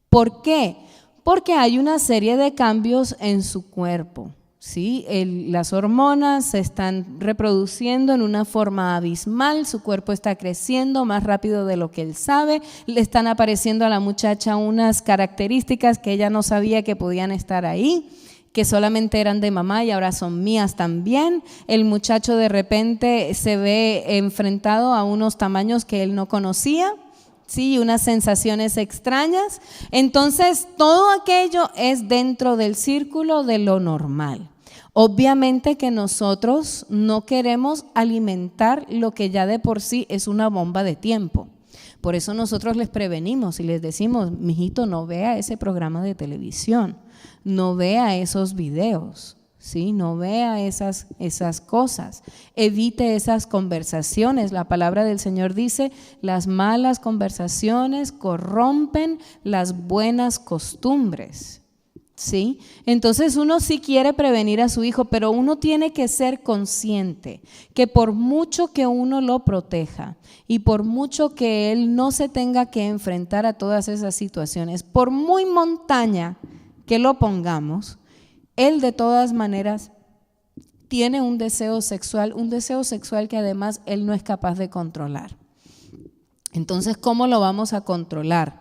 ¿Por qué? Porque hay una serie de cambios en su cuerpo. ¿Sí? Las hormonas se están reproduciendo en una forma abismal, su cuerpo está creciendo más rápido de lo que él sabe, le están apareciendo a la muchacha unas características que ella no sabía que podían estar ahí, que solamente eran de mamá y ahora son mías también. El muchacho de repente se ve enfrentado a unos tamaños que él no conocía, sí, unas sensaciones extrañas. Entonces todo aquello es dentro del círculo de lo normal. Obviamente que nosotros no queremos alimentar lo que ya de por sí es una bomba de tiempo. Por eso nosotros les prevenimos y les decimos: mijito, no vea ese programa de televisión, no vea esos videos, ¿sí? No vea esas cosas, evite esas conversaciones. La palabra del Señor dice: las malas conversaciones corrompen las buenas costumbres. ¿Sí? Entonces uno sí quiere prevenir a su hijo, pero uno tiene que ser consciente que por mucho que uno lo proteja y por mucho que él no se tenga que enfrentar a todas esas situaciones, por muy montaña que lo pongamos, él de todas maneras tiene un deseo sexual que además él no es capaz de controlar. Entonces, ¿cómo lo vamos a controlar?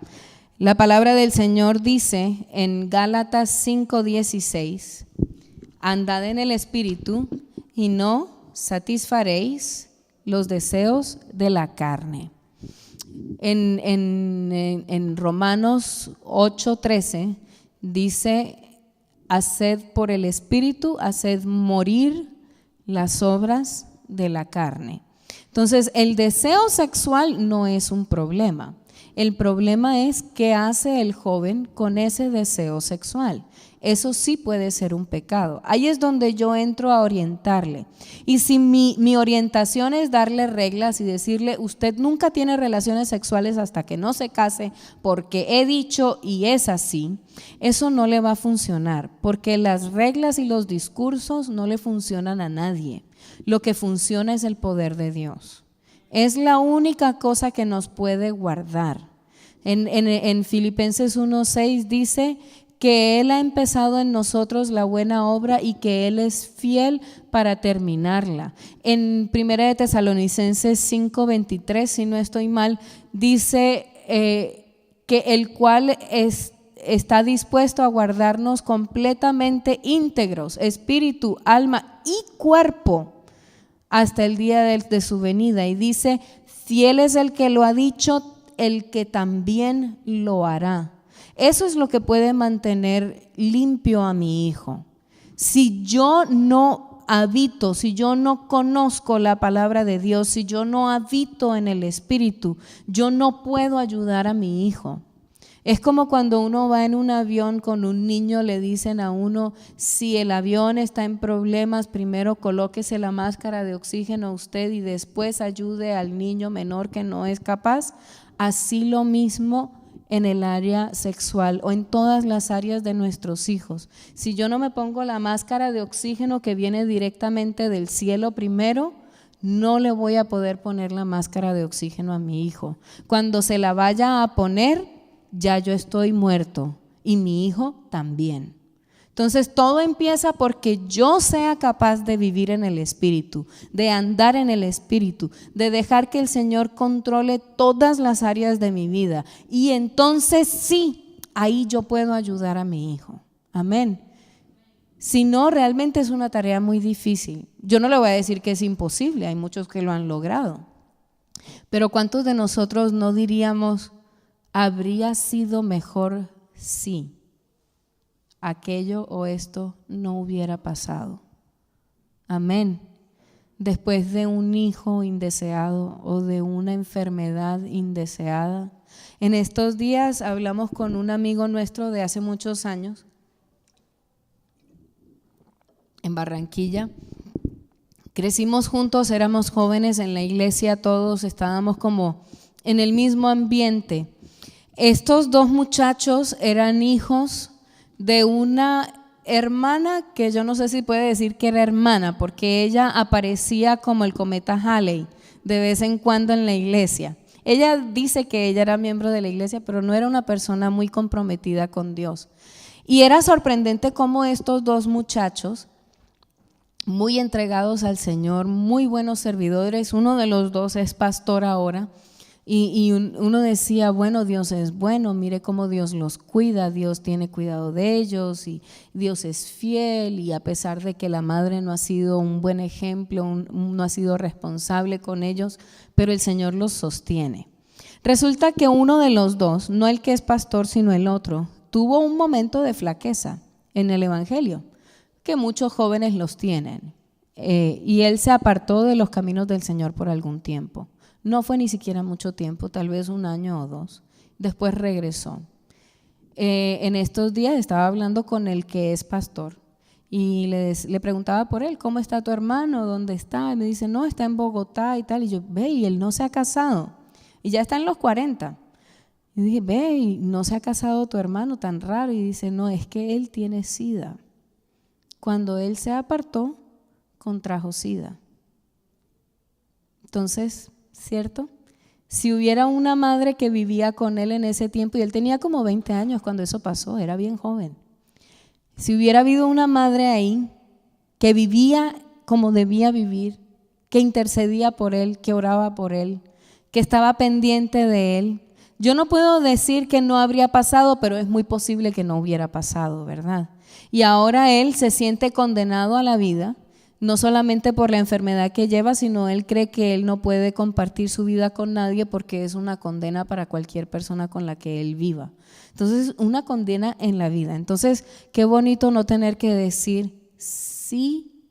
La palabra del Señor dice en Gálatas 5:16: andad en el Espíritu y no satisfaréis los deseos de la carne. En Romanos 8:13 dice: haced por el Espíritu, haced morir las obras de la carne. Entonces, el deseo sexual no es un problema. El problema es qué hace el joven con ese deseo sexual. Eso sí puede ser un pecado. Ahí es donde yo entro a orientarle. Y si mi orientación es darle reglas y decirle: usted nunca tiene relaciones sexuales hasta que no se case, porque he dicho y es así, eso no le va a funcionar, porque las reglas y los discursos no le funcionan a nadie. Lo que funciona es el poder de Dios. Es la única cosa que nos puede guardar. En Filipenses 1:6 dice que Él ha empezado en nosotros la buena obra y que Él es fiel para terminarla. En 1 de Tesalonicenses 5:23, si no estoy mal, dice que el cual está dispuesto a guardarnos completamente íntegros, espíritu, alma y cuerpo, hasta el día de su venida. Y dice: fiel es el que lo ha dicho, el que también lo hará. Eso es lo que puede mantener limpio a mi hijo. Si yo no habito, si yo no conozco la palabra de Dios, si yo no habito en el Espíritu, yo no puedo ayudar a mi hijo. Es como cuando uno va en un avión con un niño, le dicen a uno, si el avión está en problemas, primero colóquese la máscara de oxígeno usted y después ayude al niño menor que no es capaz. Así lo mismo en el área sexual o en todas las áreas de nuestros hijos. Si yo no me pongo la máscara de oxígeno que viene directamente del cielo primero, no le voy a poder poner la máscara de oxígeno a mi hijo. Cuando se la vaya a poner, ya yo estoy muerto y mi hijo también. Entonces todo empieza porque yo sea capaz de vivir en el Espíritu, de andar en el Espíritu, de dejar que el Señor controle todas las áreas de mi vida. Y entonces sí, ahí yo puedo ayudar a mi hijo. Amén. Si no, realmente es una tarea muy difícil. Yo no le voy a decir que es imposible, hay muchos que lo han logrado. Pero ¿cuántos de nosotros no diríamos, habría sido mejor si aquello o esto no hubiera pasado? Amén. Después de un hijo indeseado o de una enfermedad indeseada. En estos días hablamos con un amigo nuestro de hace muchos años en Barranquilla. Crecimos juntos, éramos jóvenes en la iglesia, todos estábamos como en el mismo ambiente. Estos dos muchachos eran hijos de una hermana que yo no sé si puede decir que era hermana, porque ella aparecía como el cometa Halley de vez en cuando en la iglesia. Ella dice que ella era miembro de la iglesia, pero no era una persona muy comprometida con Dios. Y era sorprendente cómo estos dos muchachos, muy entregados al Señor, muy buenos servidores, uno de los dos es pastor ahora. Y uno decía, bueno, Dios es bueno, mire cómo Dios los cuida, Dios tiene cuidado de ellos y Dios es fiel, y a pesar de que la madre no ha sido un buen ejemplo, no ha sido responsable con ellos, pero el Señor los sostiene. Resulta que uno de los dos, no el que es pastor sino el otro, tuvo un momento de flaqueza en el evangelio, que muchos jóvenes los tienen, y él se apartó de los caminos del Señor por algún tiempo. No fue ni siquiera mucho tiempo, tal vez un año o dos. Después regresó. En estos días estaba hablando con el que es pastor y le preguntaba por él, ¿cómo está tu hermano? ¿Dónde está? Y me dice, no, está en Bogotá y tal. Y yo, ve, y él no se ha casado. Y ya está en los 40. Y dije, ve, y no se ha casado tu hermano, tan raro. Y dice, no, es que él tiene SIDA. Cuando él se apartó, contrajo SIDA. Entonces, ¿cierto? Si hubiera una madre que vivía con él en ese tiempo, y él tenía como 20 años cuando eso pasó, era bien joven. Si hubiera habido una madre ahí que vivía como debía vivir, que intercedía por él, que oraba por él, que estaba pendiente de él, yo no puedo decir que no habría pasado, pero es muy posible que no hubiera pasado, ¿verdad? Y ahora él se siente condenado a la vida, no solamente por la enfermedad que lleva, sino él cree que él no puede compartir su vida con nadie porque es una condena para cualquier persona con la que él viva. Entonces, una condena en la vida. Entonces, qué bonito no tener que decir, si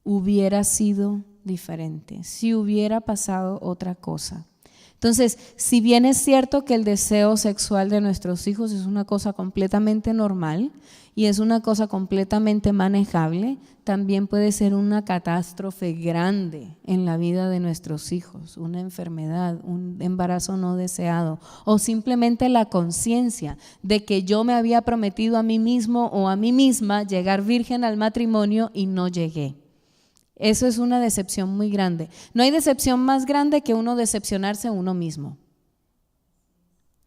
hubiera sido diferente, si hubiera pasado otra cosa. Entonces, si bien es cierto que el deseo sexual de nuestros hijos es una cosa completamente normal y es una cosa completamente manejable, también puede ser una catástrofe grande en la vida de nuestros hijos, una enfermedad, un embarazo no deseado, o simplemente la conciencia de que yo me había prometido a mí mismo o a mí misma llegar virgen al matrimonio y no llegué. Eso es una decepción muy grande. No hay decepción más grande que uno decepcionarse a uno mismo.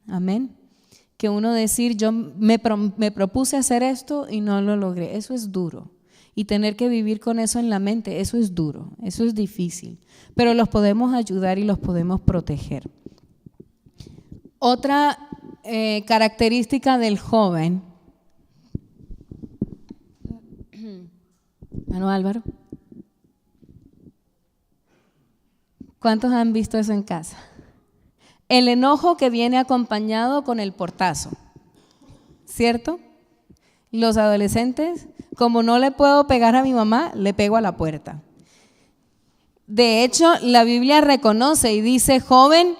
Amén. Que uno decir, yo me propuse hacer esto y no lo logré. Eso es duro. Y tener que vivir con eso en la mente, eso es duro, eso es difícil. Pero los podemos ayudar y los podemos proteger. Otra característica del joven. Hermano Álvaro. ¿Cuántos han visto eso en casa? El enojo que viene acompañado con el portazo, ¿cierto? los adolescentes, como no le puedo pegar a mi mamá, le pego a la puerta. De hecho, la Biblia reconoce y dice, joven,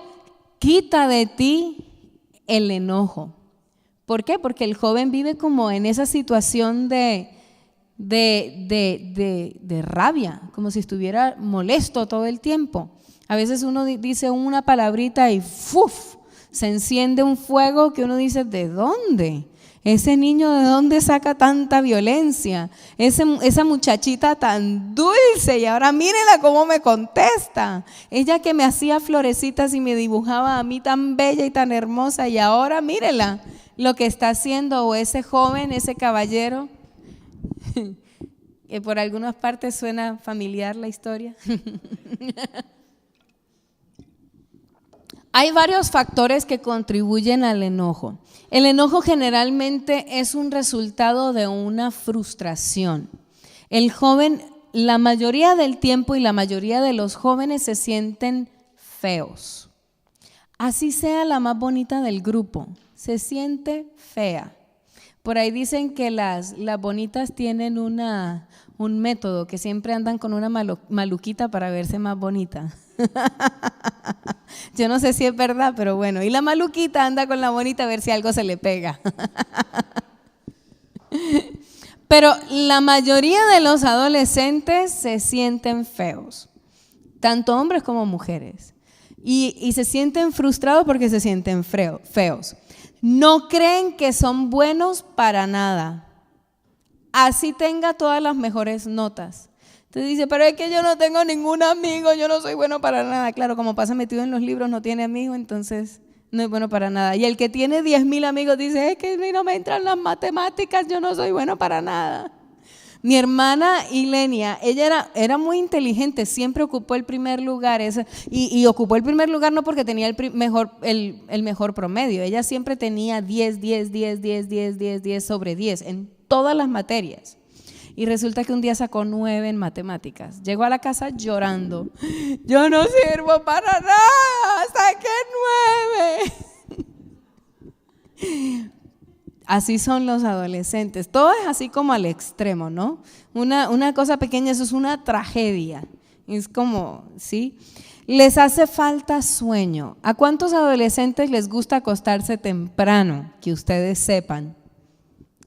quita de ti el enojo. ¿Por qué? Porque el joven vive como en esa situación de rabia, como si estuviera molesto todo el tiempo. A veces uno dice una palabrita y ¡fuf! Se enciende un fuego que uno dice, ¿de dónde? Ese niño, ¿de dónde saca tanta violencia? Esa muchachita tan dulce y ahora mírela cómo me contesta. Ella que me hacía florecitas y me dibujaba a mí tan bella y tan hermosa y ahora mírela lo que está haciendo. O ese joven, ese caballero, que por algunas partes suena familiar la historia. Hay varios factores que contribuyen al enojo. El enojo generalmente es un resultado de una frustración. El joven, la mayoría del tiempo y la mayoría de los jóvenes se sienten feos. Así sea la más bonita del grupo, se siente fea. Por ahí dicen que las bonitas tienen un método, que siempre andan con una maluquita para verse más bonita. Yo no sé si es verdad, pero bueno. Y la maluquita anda con la bonita a ver si algo se le pega. Pero la mayoría de los adolescentes se sienten feos, tanto hombres como mujeres. Y se sienten frustrados porque se sienten feos. No creen que son buenos para nada, así tenga todas las mejores notas. Entonces dice, pero es que yo no tengo ningún amigo, yo no soy bueno para nada. Claro, como pasa metido en los libros, no tiene amigos, entonces no es bueno para nada. Y el que tiene 10,000 amigos dice, es que a mí no me entran las matemáticas, yo no soy bueno para nada. Mi hermana Ilenia, ella era muy inteligente, siempre ocupó el primer lugar, y ocupó el primer lugar no porque tenía el mejor promedio, ella siempre tenía 10 sobre 10 en todas las materias. Y resulta que un día sacó 9 en matemáticas. Llegó a la casa llorando. Yo no sirvo para nada, saqué 9. Así son los adolescentes. Todo es así como al extremo, ¿no? Una cosa pequeña, eso es una tragedia. Es como, ¿sí? Les hace falta sueño. ¿A cuántos adolescentes les gusta acostarse temprano? Que ustedes sepan.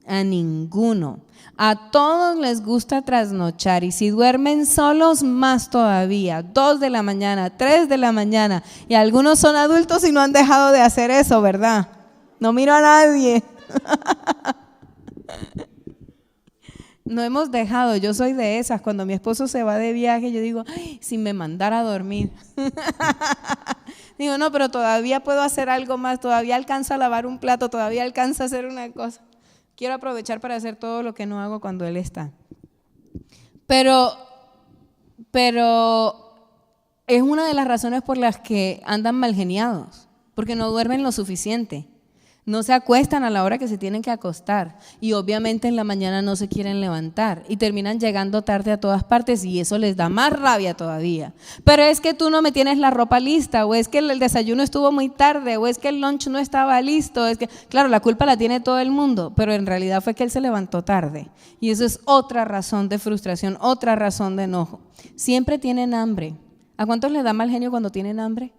A ninguno. A todos les gusta trasnochar y si duermen solos más todavía, 2 de la mañana, 3 de la mañana y algunos son adultos y no han dejado de hacer eso, ¿verdad? No miro a nadie. No hemos dejado, yo soy de esas, cuando mi esposo se va de viaje yo digo, ay, si me mandara a dormir. Digo, no, pero todavía puedo hacer algo más, todavía alcanzo a lavar un plato, todavía alcanzo a hacer una cosa. Quiero aprovechar para hacer todo lo que no hago cuando él está. Pero es una de las razones por las que andan mal geniados, porque no duermen lo suficiente. No se acuestan a la hora que se tienen que acostar y obviamente en la mañana no se quieren levantar y terminan llegando tarde a todas partes y eso les da más rabia todavía. Pero es que tú no me tienes la ropa lista, o es que el desayuno estuvo muy tarde, o es que el lunch no estaba listo. Es que, claro, la culpa la tiene todo el mundo, pero en realidad fue que él se levantó tarde y eso es otra razón de frustración, otra razón de enojo. Siempre tienen hambre. ¿A cuántos les da mal genio cuando tienen hambre?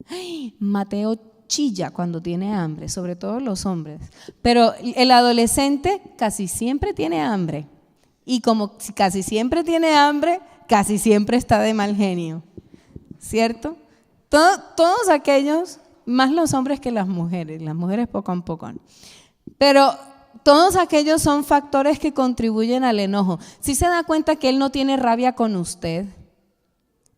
¡Ay! Mateo chilla cuando tiene hambre, sobre todo los hombres, pero el adolescente casi siempre tiene hambre y como casi siempre tiene hambre, casi siempre está de mal genio, ¿cierto? Todos aquellos, más los hombres que las mujeres poco a poco, pero todos aquellos son factores que contribuyen al enojo. ¿Sí se da cuenta que él no tiene rabia con usted?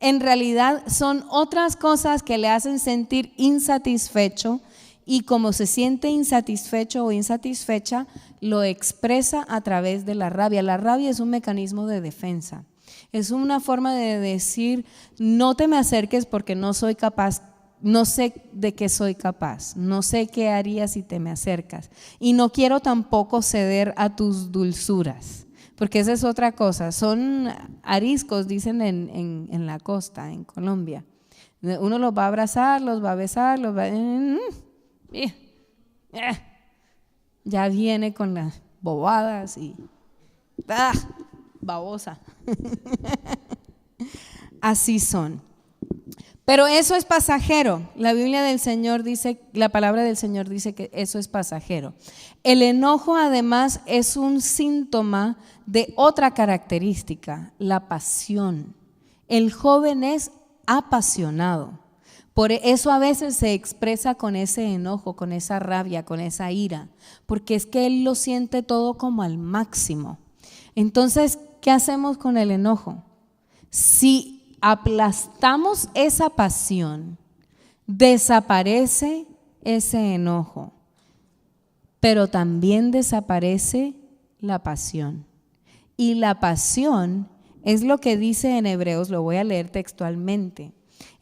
En realidad son otras cosas que le hacen sentir insatisfecho y como se siente insatisfecho o insatisfecha, lo expresa a través de la rabia. La rabia es un mecanismo de defensa. Es una forma de decir, no te me acerques porque no soy capaz, no sé de qué soy capaz, no sé qué haría si te me acercas y no quiero tampoco ceder a tus dulzuras. Porque esa es otra cosa, son ariscos, dicen en la costa, en Colombia. Uno los va a abrazar, los va a besar, los va a... Ya viene con la... bobadas y babosa. Así son. Pero eso es pasajero. La Biblia del Señor dice, la palabra del Señor dice que eso es pasajero. El enojo además es un síntoma de otra característica, la pasión. El joven es apasionado. Por eso a veces se expresa con ese enojo, con esa rabia, con esa ira, porque es que él lo siente todo como al máximo. Entonces, ¿qué hacemos con el enojo? Si aplastamos esa pasión, desaparece ese enojo, pero también desaparece la pasión. Y la pasión es lo que dice en Hebreos, lo voy a leer textualmente,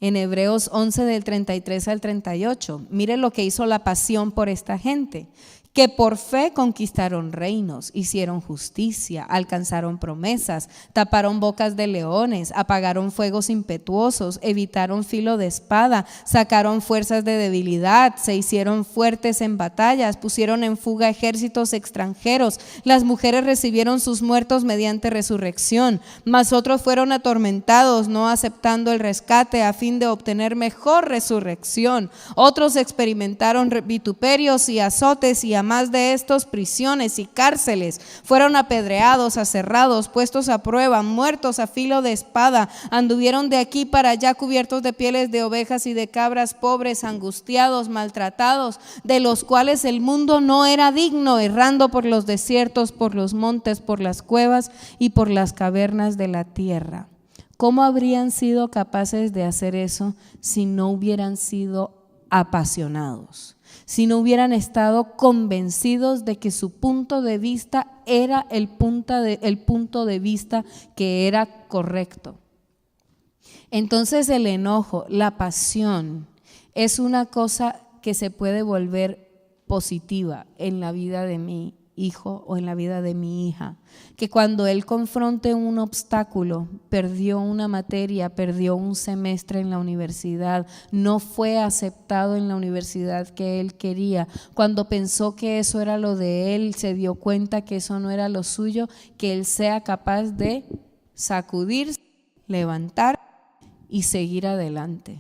en Hebreos 11 del 33 al 38. Mire lo que hizo la pasión por esta gente, que por fe conquistaron reinos, hicieron justicia, alcanzaron promesas, taparon bocas de leones, apagaron fuegos impetuosos, evitaron filo de espada, sacaron fuerzas de debilidad, se hicieron fuertes en batallas, pusieron en fuga ejércitos extranjeros. Las mujeres recibieron sus muertos mediante resurrección, mas otros fueron atormentados, no aceptando el rescate a fin de obtener mejor resurrección. Otros experimentaron vituperios y azotes, y a más de estos prisiones y cárceles. Fueron apedreados, aserrados, puestos a prueba, muertos a filo de espada. Anduvieron de aquí para allá cubiertos de pieles de ovejas y de cabras, pobres, angustiados, maltratados, de los cuales el mundo no era digno, errando por los desiertos, por los montes, por las cuevas y por las cavernas de la tierra. ¿Cómo habrían sido capaces de hacer eso si no hubieran sido apasionados? Si no hubieran estado convencidos de que su punto de vista era el punto de vista que era correcto. Entonces el enojo, la pasión, es una cosa que se puede volver positiva en la vida de mi hijo o en la vida de mi hija, que cuando él confronte un obstáculo, perdió una materia, perdió un semestre en la universidad, no fue aceptado en la universidad que él quería, cuando pensó que eso era lo de él, se dio cuenta que eso no era lo suyo, que él sea capaz de sacudirse, levantar y seguir adelante,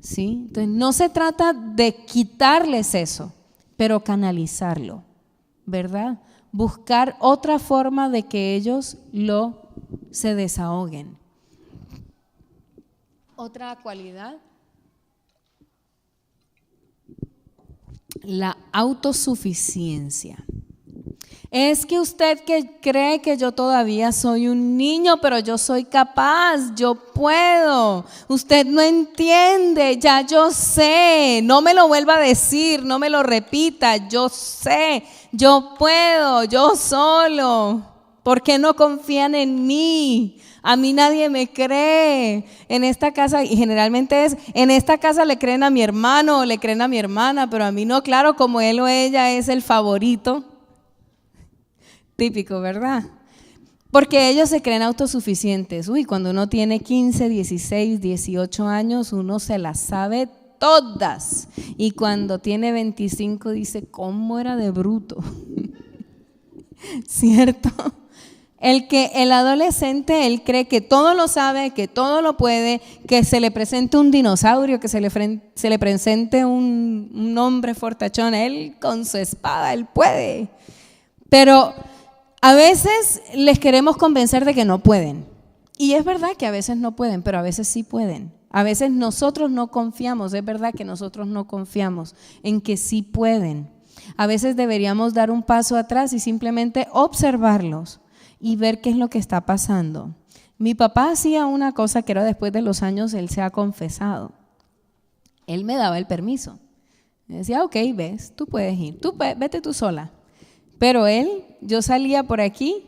¿sí? Entonces no se trata de quitarles eso, pero canalizarlo, ¿verdad? Buscar otra forma de que ellos se desahoguen. Otra cualidad, la autosuficiencia. Es que usted que cree que yo todavía soy un niño, pero yo soy capaz, yo puedo. Usted no entiende, ya yo sé. No me lo vuelva a decir, no me lo repita, yo sé, yo puedo, yo solo. ¿Por qué no confían en mí? A mí nadie me cree. En esta casa, y generalmente en esta casa le creen a mi hermano o le creen a mi hermana, pero a mí no, claro, como él o ella es el favorito. Típico, ¿verdad? Porque ellos se creen autosuficientes. Uy, cuando uno tiene 15, 16, 18 años, uno se las sabe todas. Y cuando tiene 25 dice, ¿cómo era de bruto? ¿Cierto? El adolescente, él cree que todo lo sabe, que todo lo puede, que se le presente un dinosaurio, que se le presente un hombre fortachón, él con su espada, él puede. Pero a veces les queremos convencer de que no pueden. Y es verdad que a veces no pueden, pero a veces sí pueden. A veces nosotros no confiamos, es verdad que nosotros no confiamos en que sí pueden. A veces deberíamos dar un paso atrás y simplemente observarlos y ver qué es lo que está pasando. Mi papá hacía una cosa que era después de los años, él se ha confesado. Él me daba el permiso. Me decía, ok, ves, tú puedes ir, vete tú sola. Pero yo salía por aquí,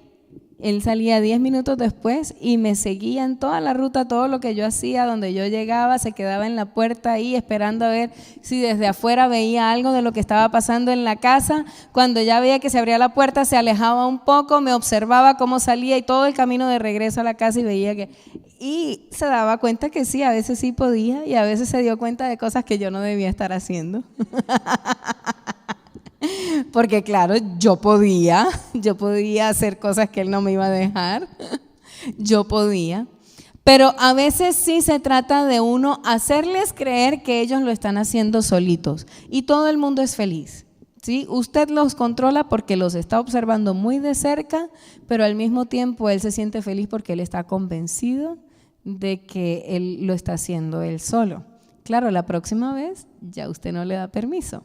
él salía 10 minutos después y me seguía en toda la ruta, todo lo que yo hacía, donde yo llegaba, se quedaba en la puerta ahí esperando a ver si desde afuera veía algo de lo que estaba pasando en la casa. Cuando ya veía que se abría la puerta, se alejaba un poco, me observaba cómo salía y todo el camino de regreso a la casa y veía y se daba cuenta que sí, a veces sí podía y a veces se dio cuenta de cosas que yo no debía estar haciendo. Porque claro, yo podía hacer cosas que él no me iba a dejar, yo podía. Pero a veces sí se trata de uno hacerles creer que ellos lo están haciendo solitos y todo el mundo es feliz, ¿sí? Usted los controla porque los está observando muy de cerca, pero al mismo tiempo él se siente feliz porque él está convencido de que él lo está haciendo él solo. Claro, la próxima vez ya usted no le da permiso,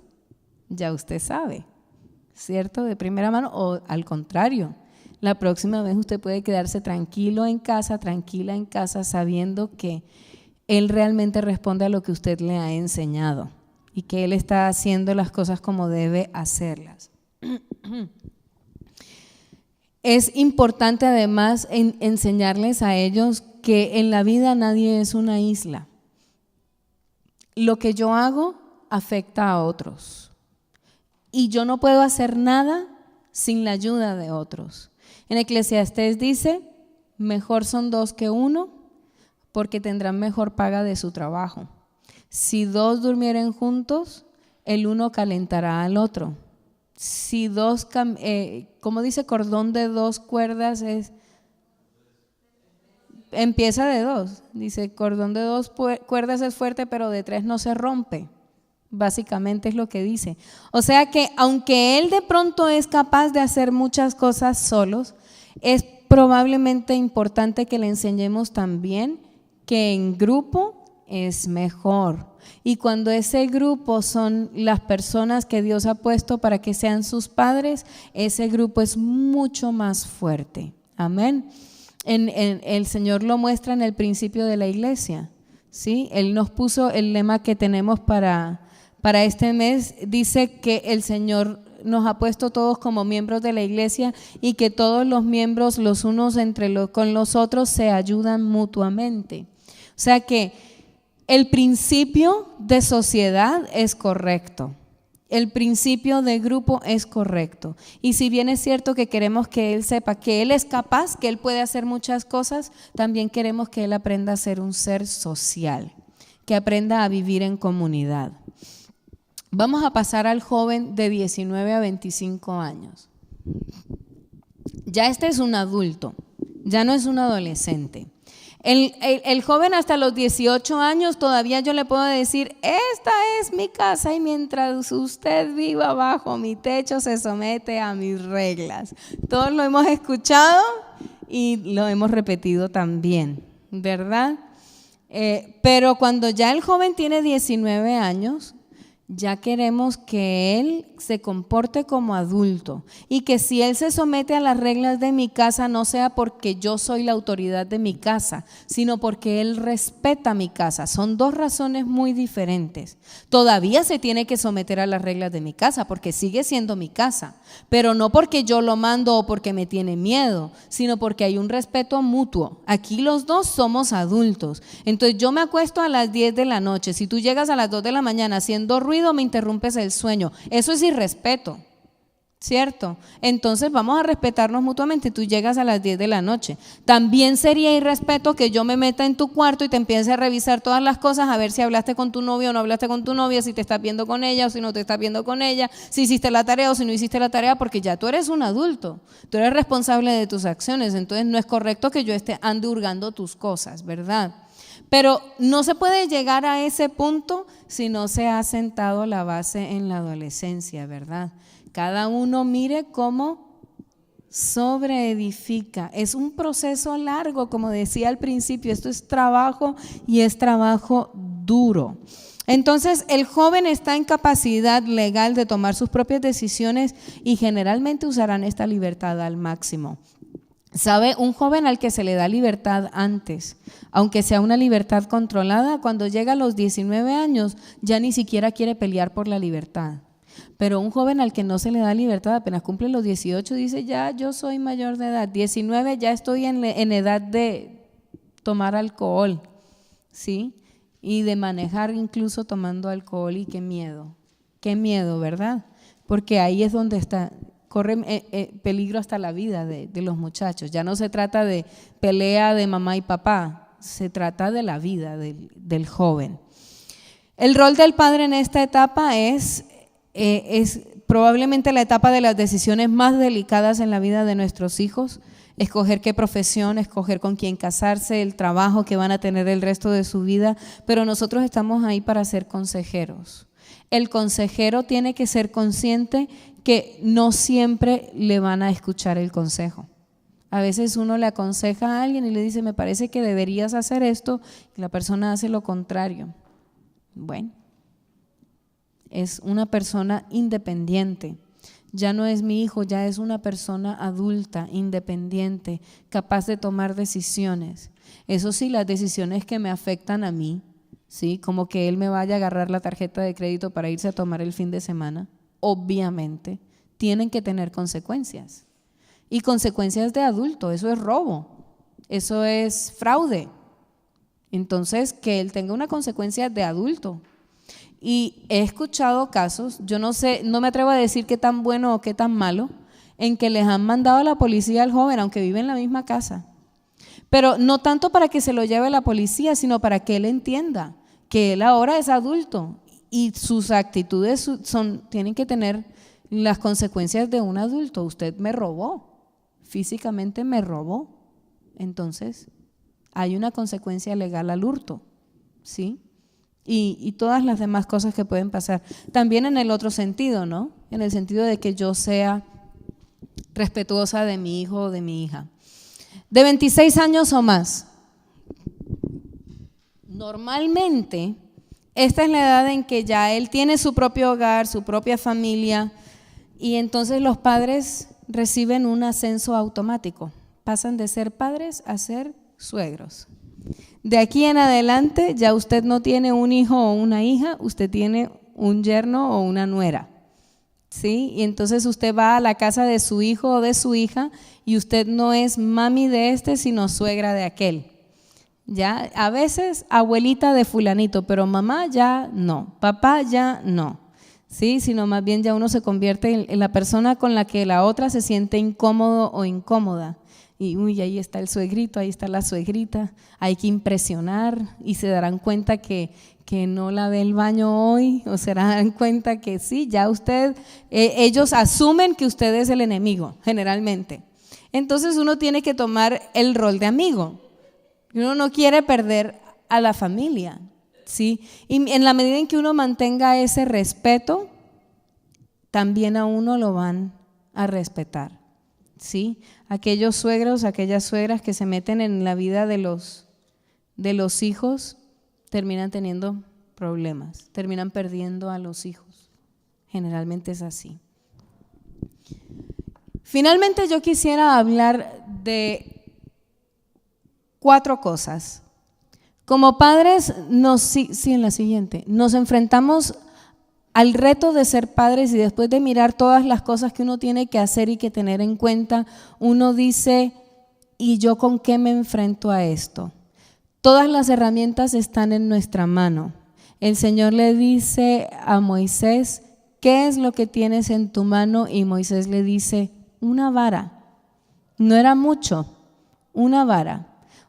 ya usted sabe, ¿cierto? De primera mano, o al contrario. La próxima vez usted puede quedarse tranquilo en casa, tranquila en casa, sabiendo que él realmente responde a lo que usted le ha enseñado y que él está haciendo las cosas como debe hacerlas. Es importante además enseñarles a ellos que en la vida nadie es una isla. Lo que yo hago afecta a otros y yo no puedo hacer nada sin la ayuda de otros. En Eclesiastés dice, mejor son dos que uno, porque tendrán mejor paga de su trabajo. Si dos durmieren juntos, el uno calentará al otro. Si dos, como dice, cordón de dos cuerdas empieza de dos. Dice, cordón de dos cuerdas es fuerte, pero de tres no se rompe. Básicamente es lo que dice. O sea que aunque él de pronto es capaz de hacer muchas cosas solos, es probablemente importante que le enseñemos también que en grupo es mejor. Y cuando ese grupo son las personas que Dios ha puesto para que sean sus padres, ese grupo es mucho más fuerte. Amén. El Señor lo muestra en el principio de la iglesia, ¿sí? Él nos puso el lema que tenemos para este mes. Dice que el Señor nos ha puesto todos como miembros de la iglesia y que todos los miembros los unos con los otros se ayudan mutuamente. O sea que el principio de sociedad es correcto, el principio de grupo es correcto. Y si bien es cierto que queremos que él sepa que él es capaz, que él puede hacer muchas cosas, también queremos que él aprenda a ser un ser social, que aprenda a vivir en comunidad. Vamos a pasar al joven de 19 a 25 años. Ya este es un adulto, ya no es un adolescente. El joven hasta los 18 años todavía yo le puedo decir, esta es mi casa y mientras usted viva bajo mi techo se somete a mis reglas. Todos lo hemos escuchado y lo hemos repetido también, ¿verdad? Pero cuando ya el joven tiene 19 años, ya queremos que él se comporte como adulto y que si él se somete a las reglas de mi casa no sea porque yo soy la autoridad de mi casa, sino porque él respeta mi casa. Son dos razones muy diferentes. Todavía se tiene que someter a las reglas de mi casa porque sigue siendo mi casa, pero no porque yo lo mando o porque me tiene miedo, sino porque hay un respeto mutuo. Aquí los dos somos adultos. Entonces yo me acuesto a las 10 de la noche. Si tú llegas a las 2 de la mañana haciendo ruido, me interrumpes el sueño. Eso es irrespeto, ¿cierto? Entonces vamos a respetarnos mutuamente. Tú llegas a las 10 de la noche. También sería irrespeto que yo me meta en tu cuarto y te empiece a revisar todas las cosas, a ver si hablaste con tu novio o no hablaste con tu novia, si te estás viendo con ella o si no te estás viendo con ella, si hiciste la tarea o si no hiciste la tarea, porque ya tú eres un adulto, tú eres responsable de tus acciones. Entonces no es correcto que yo ande hurgando tus cosas, ¿verdad? Pero no se puede llegar a ese punto si no se ha sentado la base en la adolescencia, ¿verdad? Cada uno mire cómo sobreedifica. Es un proceso largo, como decía al principio, esto es trabajo y es trabajo duro. Entonces el joven está en capacidad legal de tomar sus propias decisiones y generalmente usarán esta libertad al máximo. ¿Sabe? Un joven al que se le da libertad antes, aunque sea una libertad controlada, cuando llega a los 19 años ya ni siquiera quiere pelear por la libertad. Pero un joven al que no se le da libertad, apenas cumple los 18, dice ya yo soy mayor de edad, 19 ya estoy en edad de tomar alcohol, ¿sí? Y de manejar incluso tomando alcohol, y qué miedo, ¿verdad? Porque ahí es donde corre peligro hasta la vida de los muchachos. Ya no se trata de pelea de mamá y papá, se trata de la vida del joven. El rol del padre en esta etapa es probablemente la etapa de las decisiones más delicadas en la vida de nuestros hijos, escoger qué profesión, escoger con quién casarse, el trabajo que van a tener el resto de su vida, pero nosotros estamos ahí para ser consejeros. El consejero tiene que ser consciente que no siempre le van a escuchar el consejo. A veces uno le aconseja a alguien y le dice, me parece que deberías hacer esto, y la persona hace lo contrario. Bueno, es una persona independiente. Ya no es mi hijo, ya es una persona adulta, independiente, capaz de tomar decisiones. Eso sí, las decisiones que me afectan a mí, ¿sí? Como que él me vaya a agarrar la tarjeta de crédito para irse a tomar el fin de semana, obviamente, tienen que tener consecuencias. Y consecuencias de adulto, eso es robo, eso es fraude. Entonces, que él tenga una consecuencia de adulto. Y he escuchado casos, yo no sé, no me atrevo a decir qué tan bueno o qué tan malo, en que les han mandado a la policía al joven, aunque vive en la misma casa. Pero no tanto para que se lo lleve la policía, sino para que él entienda que él ahora es adulto y sus actitudes tienen que tener las consecuencias de un adulto. Usted me robó, físicamente me robó. Entonces, hay una consecuencia legal al hurto, ¿sí? Y todas las demás cosas que pueden pasar. También en el otro sentido, ¿no? En el sentido de que yo sea respetuosa de mi hijo o de mi hija. De 26 años o más. Normalmente, esta es la edad en que ya él tiene su propio hogar, su propia familia, y entonces los padres reciben un ascenso automático. Pasan de ser padres a ser suegros. De aquí en adelante ya usted no tiene un hijo o una hija, usted tiene un yerno o una nuera, ¿sí? Y entonces usted va a la casa de su hijo o de su hija y usted no es mami de este, sino suegra de aquel. Ya, a veces abuelita de fulanito, pero mamá ya no, papá ya no, ¿sí? Sino más bien ya uno se convierte en la persona con la que la otra se siente incómodo o incómoda. Y uy, ahí está el suegrito, ahí está la suegrita, hay que impresionar y se darán cuenta que no lavé el baño hoy, o se darán cuenta que sí, ya ellos asumen que usted es el enemigo, generalmente. Entonces uno tiene que tomar el rol de amigo, uno no quiere perder a la familia, ¿sí? Y en la medida en que uno mantenga ese respeto, también a uno lo van a respetar. ¿Sí? Aquellos suegros, aquellas suegras que se meten en la vida de los hijos terminan teniendo problemas, terminan perdiendo a los hijos. Generalmente es así. Finalmente yo quisiera hablar de 4 cosas. Como padres, en la siguiente, nos enfrentamos al reto de ser padres y después de mirar todas las cosas que uno tiene que hacer y que tener en cuenta, uno dice, ¿y yo con qué me enfrento a esto? Todas las herramientas están en nuestra mano. El Señor le dice a Moisés, ¿qué es lo que tienes en tu mano? Y Moisés le dice, una vara. No era mucho, una vara,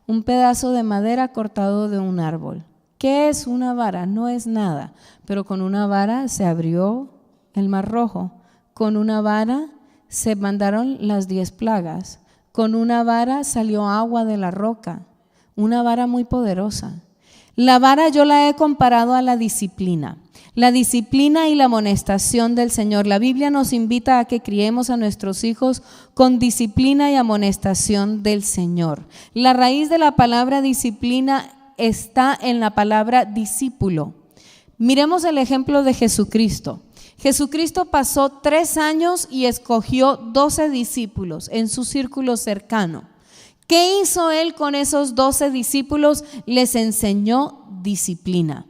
un pedazo de madera cortado de un árbol. ¿Qué es una vara? No es nada, pero con una vara se abrió el Mar Rojo, con una vara se mandaron las 10 plagas, con una vara salió agua de la roca, una vara muy poderosa. La vara yo la he comparado a la disciplina y la amonestación del Señor. La Biblia nos invita a que criemos a nuestros hijos con disciplina y amonestación del Señor. La raíz de la palabra disciplina está en la palabra discípulo. Miremos el ejemplo de Jesucristo. Jesucristo pasó 3 años y escogió 12 discípulos en su círculo cercano. ¿Qué hizo él con esos 12 discípulos? Les enseñó disciplina.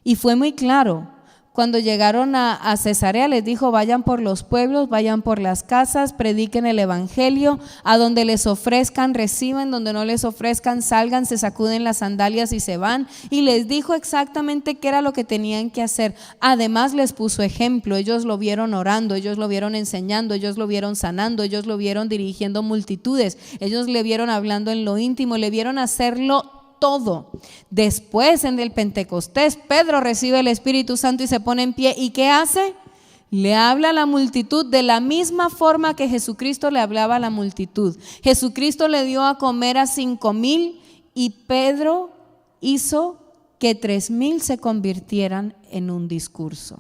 Y fue muy claro. Cuando llegaron a Cesarea les dijo, vayan por los pueblos, vayan por las casas, prediquen el evangelio, a donde les ofrezcan, reciban, donde no les ofrezcan, salgan, se sacuden las sandalias y se van. Y les dijo exactamente qué era lo que tenían que hacer. Además les puso ejemplo, ellos lo vieron orando, ellos lo vieron enseñando, ellos lo vieron sanando, ellos lo vieron dirigiendo multitudes, ellos le vieron hablando en lo íntimo, le vieron hacerlo todo. Después en el Pentecostés, Pedro recibe el Espíritu Santo y se pone en pie. ¿Y qué hace? Le habla a la multitud de la misma forma que Jesucristo le hablaba a la multitud. Jesucristo le dio a comer a 5,000 y Pedro hizo que 3,000 se convirtieran en un discurso.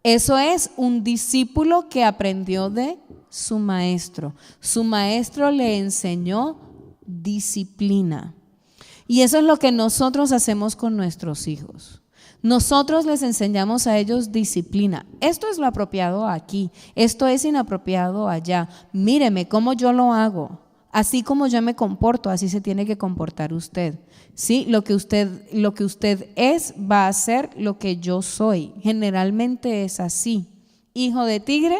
Eso es un discípulo que aprendió de su maestro. Su maestro le enseñó disciplina. Y eso es lo que nosotros hacemos con nuestros hijos. Nosotros les enseñamos a ellos disciplina. Esto es lo apropiado aquí, esto es inapropiado allá. Míreme cómo yo lo hago. Así como yo me comporto, así se tiene que comportar usted. ¿Sí? Lo que usted es va a ser lo que yo soy. Generalmente es así. Hijo de tigre,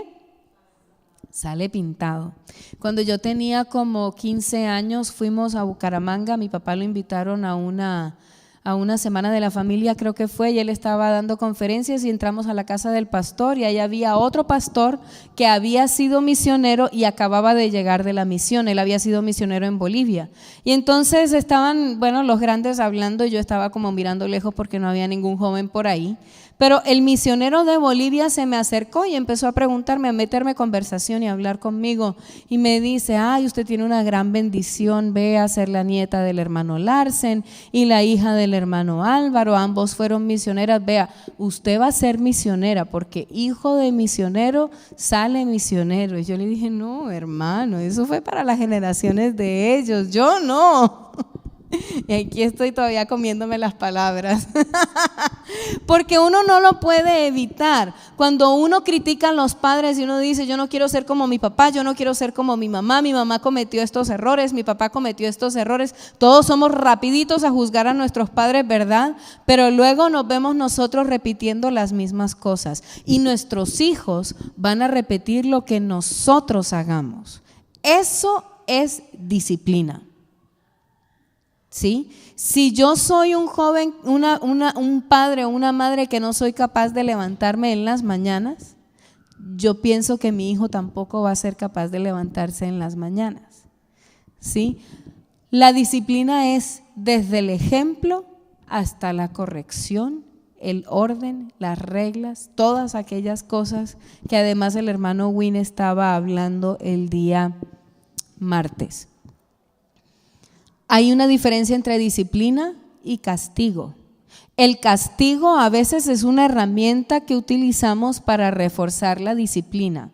sale pintado. Cuando yo tenía como 15 años, fuimos a Bucaramanga. Mi papá lo invitaron a una semana de la familia, creo que fue, y él estaba dando conferencias y entramos a la casa del pastor y ahí había otro pastor que había sido misionero y acababa de llegar de la misión. Él había sido misionero en Bolivia y entonces estaban, los grandes hablando y yo estaba como mirando lejos porque no había ningún joven por ahí. Pero el misionero de Bolivia se me acercó y empezó a preguntarme, a meterme conversación y a hablar conmigo. Y me dice, usted tiene una gran bendición, ve a ser la nieta del hermano Larsen y la hija del hermano Álvaro, ambos fueron misioneras. Vea, usted va a ser misionera porque hijo de misionero sale misionero. Y yo le dije, no, hermano, eso fue para las generaciones de ellos, yo no. Y aquí estoy todavía comiéndome las palabras porque uno no lo puede evitar. Cuando uno critica a los padres y uno dice, yo no quiero ser como mi papá, yo no quiero ser como mi mamá cometió estos errores, mi papá cometió estos errores. Todos somos rapiditos a juzgar a nuestros padres, ¿verdad? Pero luego nos vemos nosotros repitiendo las mismas cosas y nuestros hijos van a repetir lo que nosotros hagamos. Eso es disciplina. ¿Sí? Si yo soy un joven, un padre o una madre que no soy capaz de levantarme en las mañanas, yo pienso que mi hijo tampoco va a ser capaz de levantarse en las mañanas. ¿Sí? La disciplina es desde el ejemplo hasta la corrección, el orden, las reglas, todas aquellas cosas que además el hermano Win estaba hablando el día martes. Hay una diferencia entre disciplina y castigo. El castigo a veces es una herramienta que utilizamos para reforzar la disciplina.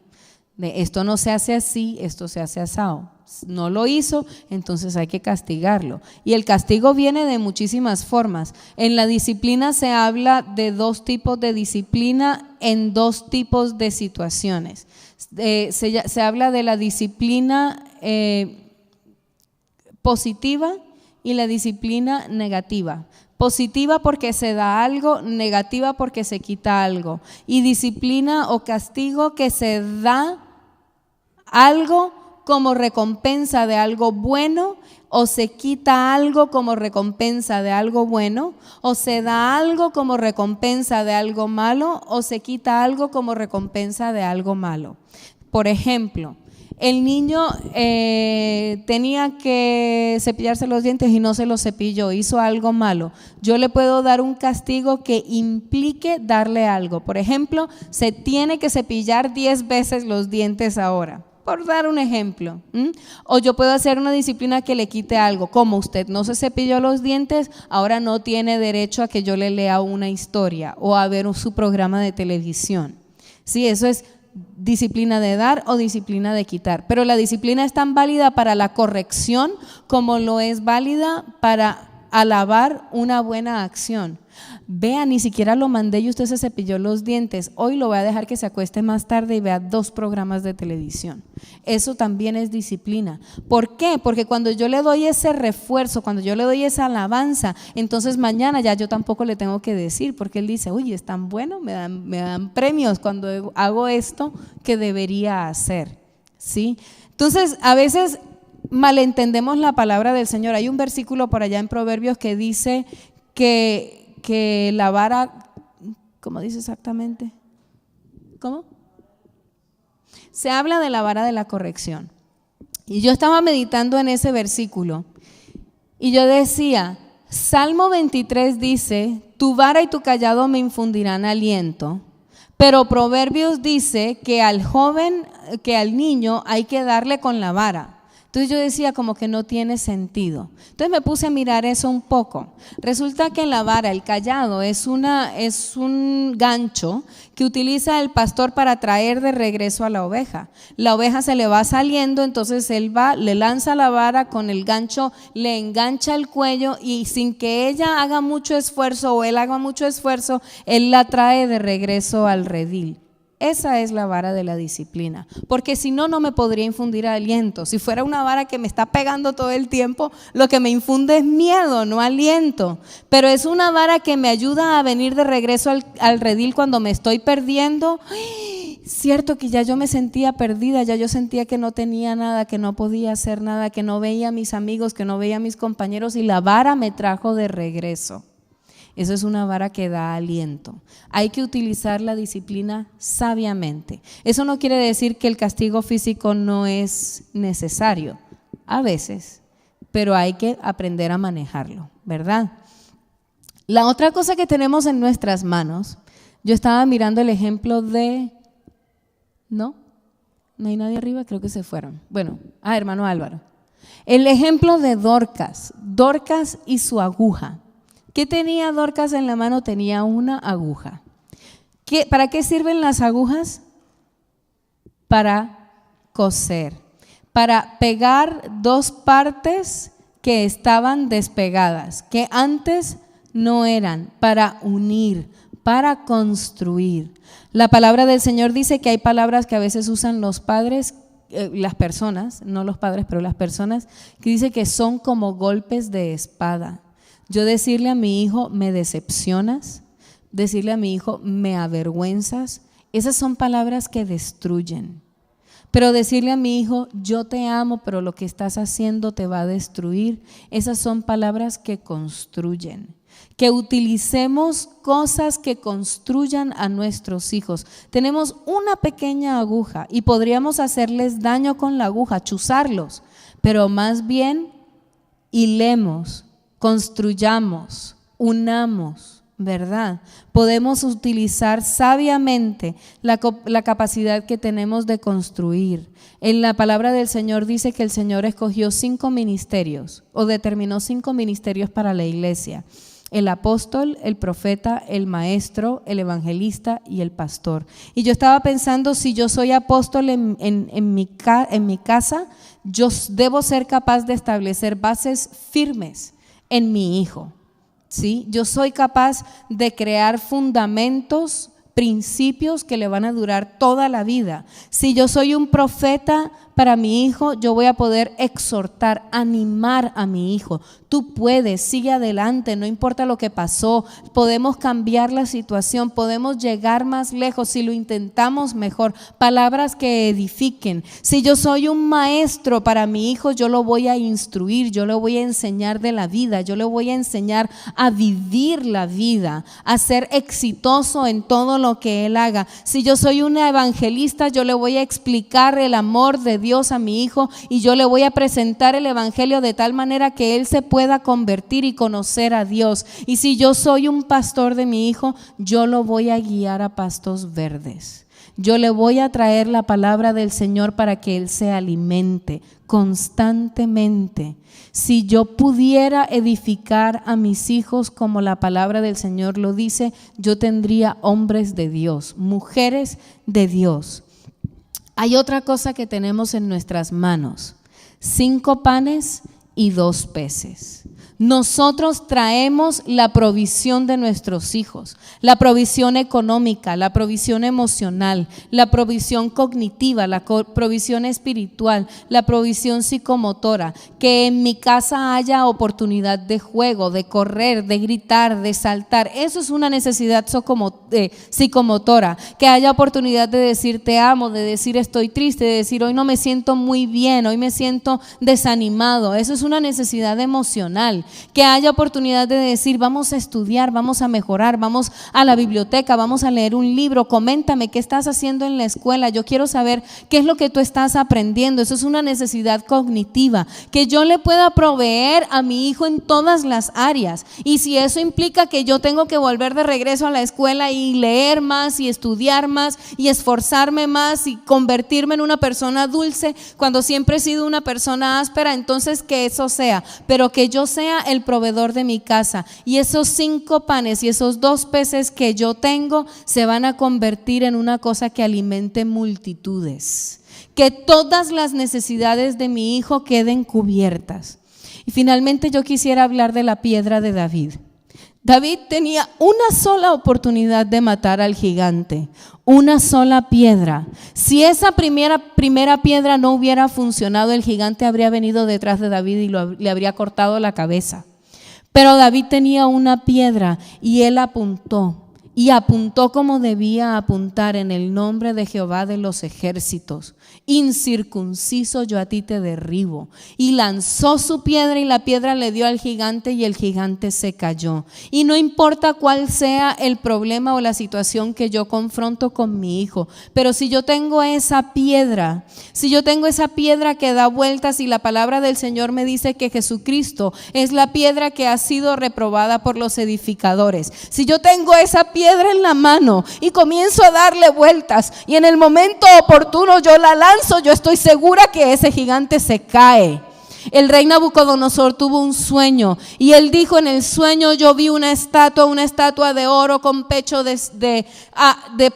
De esto no se hace así, esto se hace asado. No lo hizo, entonces hay que castigarlo. Y el castigo viene de muchísimas formas. En la disciplina se habla de 2 tipos de disciplina en 2 tipos de situaciones. Se habla de la disciplina positiva y la disciplina negativa. Positiva porque se da algo, negativa porque se quita algo. Y disciplina o castigo que se da algo como recompensa de algo bueno, o se quita algo como recompensa de algo bueno, o se da algo como recompensa de algo malo, o se quita algo como recompensa de algo malo. Por ejemplo, el niño tenía que cepillarse los dientes y no se los cepilló, hizo algo malo. Yo le puedo dar un castigo que implique darle algo. Por ejemplo, se tiene que cepillar 10 veces los dientes ahora, por dar un ejemplo. O yo puedo hacer una disciplina que le quite algo, como usted no se cepilló los dientes, ahora no tiene derecho a que yo le lea una historia o a ver su programa de televisión. Sí, eso es disciplina de dar o disciplina de quitar, pero la disciplina es tan válida para la corrección como lo es válida para alabar una buena acción. Vea, ni siquiera lo mandé y usted se cepilló los dientes, hoy lo voy a dejar que se acueste más tarde y vea 2 programas de televisión. Eso también es disciplina. ¿Por qué? Porque cuando yo le doy ese refuerzo, cuando yo le doy esa alabanza, entonces mañana ya yo tampoco le tengo que decir, porque él dice, oye, es tan bueno, me dan premios cuando hago esto que debería hacer. ¿Sí? Entonces, a veces malentendemos la palabra del Señor. Hay un versículo por allá en Proverbios que dice que la vara, ¿cómo dice exactamente? ¿Cómo? Se habla de la vara de la corrección. Y yo estaba meditando en ese versículo y yo decía, Salmo 23 dice, tu vara y tu cayado me infundirán aliento. Pero Proverbios dice que al joven, que al niño hay que darle con la vara. Entonces yo decía como que no tiene sentido. Entonces me puse a mirar eso un poco. Resulta que la vara, el cayado, es un gancho que utiliza el pastor para traer de regreso a la oveja. La oveja se le va saliendo, entonces él va, le lanza la vara con el gancho, le engancha el cuello y sin que ella haga mucho esfuerzo o él haga mucho esfuerzo, él la trae de regreso al redil. Esa es la vara de la disciplina, porque si no, no me podría infundir aliento. Si fuera una vara que me está pegando todo el tiempo, lo que me infunde es miedo, no aliento. Pero es una vara que me ayuda a venir de regreso al redil cuando me estoy perdiendo. Cierto que ya yo me sentía perdida, ya yo sentía que no tenía nada, que no podía hacer nada, que no veía a mis amigos, que no veía a mis compañeros, y la vara me trajo de regreso. Eso es una vara que da aliento. Hay que utilizar la disciplina sabiamente. Eso no quiere decir que el castigo físico no es necesario, a veces, pero hay que aprender a manejarlo, ¿verdad? La otra cosa que tenemos en nuestras manos, yo estaba mirando el ejemplo de… ¿No hay nadie arriba? Creo que se fueron. Bueno, hermano Álvaro. El ejemplo de Dorcas y su aguja. ¿Qué tenía Dorcas en la mano? Tenía una aguja. ¿Para qué sirven las agujas? Para coser, para pegar dos partes que estaban despegadas, que antes no eran, para unir, para construir. La palabra del Señor dice que hay palabras que a veces usan los padres, las personas, no los padres, pero las personas, que dice que son como golpes de espada. Yo decirle a mi hijo, me decepcionas, decirle a mi hijo, me avergüenzas, esas son palabras que destruyen. Pero decirle a mi hijo, yo te amo, pero lo que estás haciendo te va a destruir, esas son palabras que construyen. Que utilicemos cosas que construyan a nuestros hijos. Tenemos una pequeña aguja y podríamos hacerles daño con la aguja, chuzarlos, pero más bien hilemos, construyamos, unamos, ¿verdad? Podemos utilizar sabiamente la capacidad que tenemos de construir. En la palabra del Señor dice que el Señor escogió 5 ministerios o determinó 5 ministerios para la iglesia: el apóstol, el profeta, el maestro, el evangelista y el pastor. Y yo estaba pensando, si yo soy apóstol en mi casa, yo debo ser capaz de establecer bases firmes en mi hijo, ¿sí? Yo soy capaz de crear fundamentos, principios que le van a durar toda la vida. Si yo soy un profeta para mi hijo, yo voy a poder exhortar, animar a mi hijo. Tú puedes, sigue adelante, no importa lo que pasó, podemos cambiar la situación, podemos llegar más lejos si lo intentamos mejor. Palabras que edifiquen. Si yo soy un maestro para mi hijo, yo lo voy a instruir, yo le voy a enseñar de la vida, yo le voy a enseñar a vivir la vida, a ser exitoso en todo lo que él haga. Si yo soy una evangelista, yo le voy a explicar el amor de Dios a mi hijo y yo le voy a presentar el evangelio de tal manera que él se pueda convertir y conocer a Dios. Y si yo soy un pastor de mi hijo, yo lo voy a guiar a pastos verdes. Yo le voy a traer la palabra del Señor para que él se alimente constantemente. Si yo pudiera edificar a mis hijos como la palabra del Señor lo dice, yo tendría hombres de Dios, mujeres de Dios. Hay otra cosa que tenemos en nuestras manos: 5 panes y 2 peces. Nosotros traemos la provisión de nuestros hijos, la provisión económica, la provisión emocional, la provisión cognitiva, la provisión espiritual, la provisión psicomotora. Que en mi casa haya oportunidad de juego, de correr, de gritar, de saltar. Eso es una necesidad psicomotora. Que haya oportunidad de decir te amo, de decir estoy triste, de decir hoy no me siento muy bien, hoy me siento desanimado. Eso es una necesidad emocional. que haya oportunidad de decir, vamos a estudiar, vamos a mejorar, vamos a la biblioteca, vamos a leer un libro, coméntame qué estás haciendo en la escuela, yo quiero saber qué es lo que tú estás aprendiendo. Eso es una necesidad cognitiva, que yo le pueda proveer a mi hijo en todas las áreas. Y si eso implica que yo tengo que volver de regreso a la escuela y leer más y estudiar más y esforzarme más y convertirme en una persona dulce cuando siempre he sido una persona áspera, entonces que eso sea, pero que yo sea el proveedor de mi casa, y esos 5 panes y esos 2 peces que yo tengo se van a convertir en una cosa que alimente multitudes, que todas las necesidades de mi hijo queden cubiertas. Y finalmente yo quisiera hablar de la piedra de David. David tenía una sola oportunidad de matar al gigante, una sola piedra. Si esa primera piedra no hubiera funcionado, el gigante habría venido detrás de David y le habría cortado la cabeza. Pero David tenía una piedra y él apuntó. Y apuntó como debía apuntar: en el nombre de Jehová de los ejércitos, incircunciso yo a ti te derribo. Y lanzó su piedra y la piedra le dio al gigante y el gigante se cayó. Y no importa cuál sea el problema o la situación que yo confronto con mi hijo, pero si yo tengo esa piedra, que da vueltas, y la palabra del Señor me dice que Jesucristo es la piedra que ha sido reprobada por los edificadores. Si yo tengo esa piedra en la mano y comienzo a darle vueltas y en el momento oportuno yo la lanzo, yo estoy segura que ese gigante se cae. El rey Nabucodonosor tuvo un sueño y él dijo: en el sueño yo vi una estatua de oro con pecho de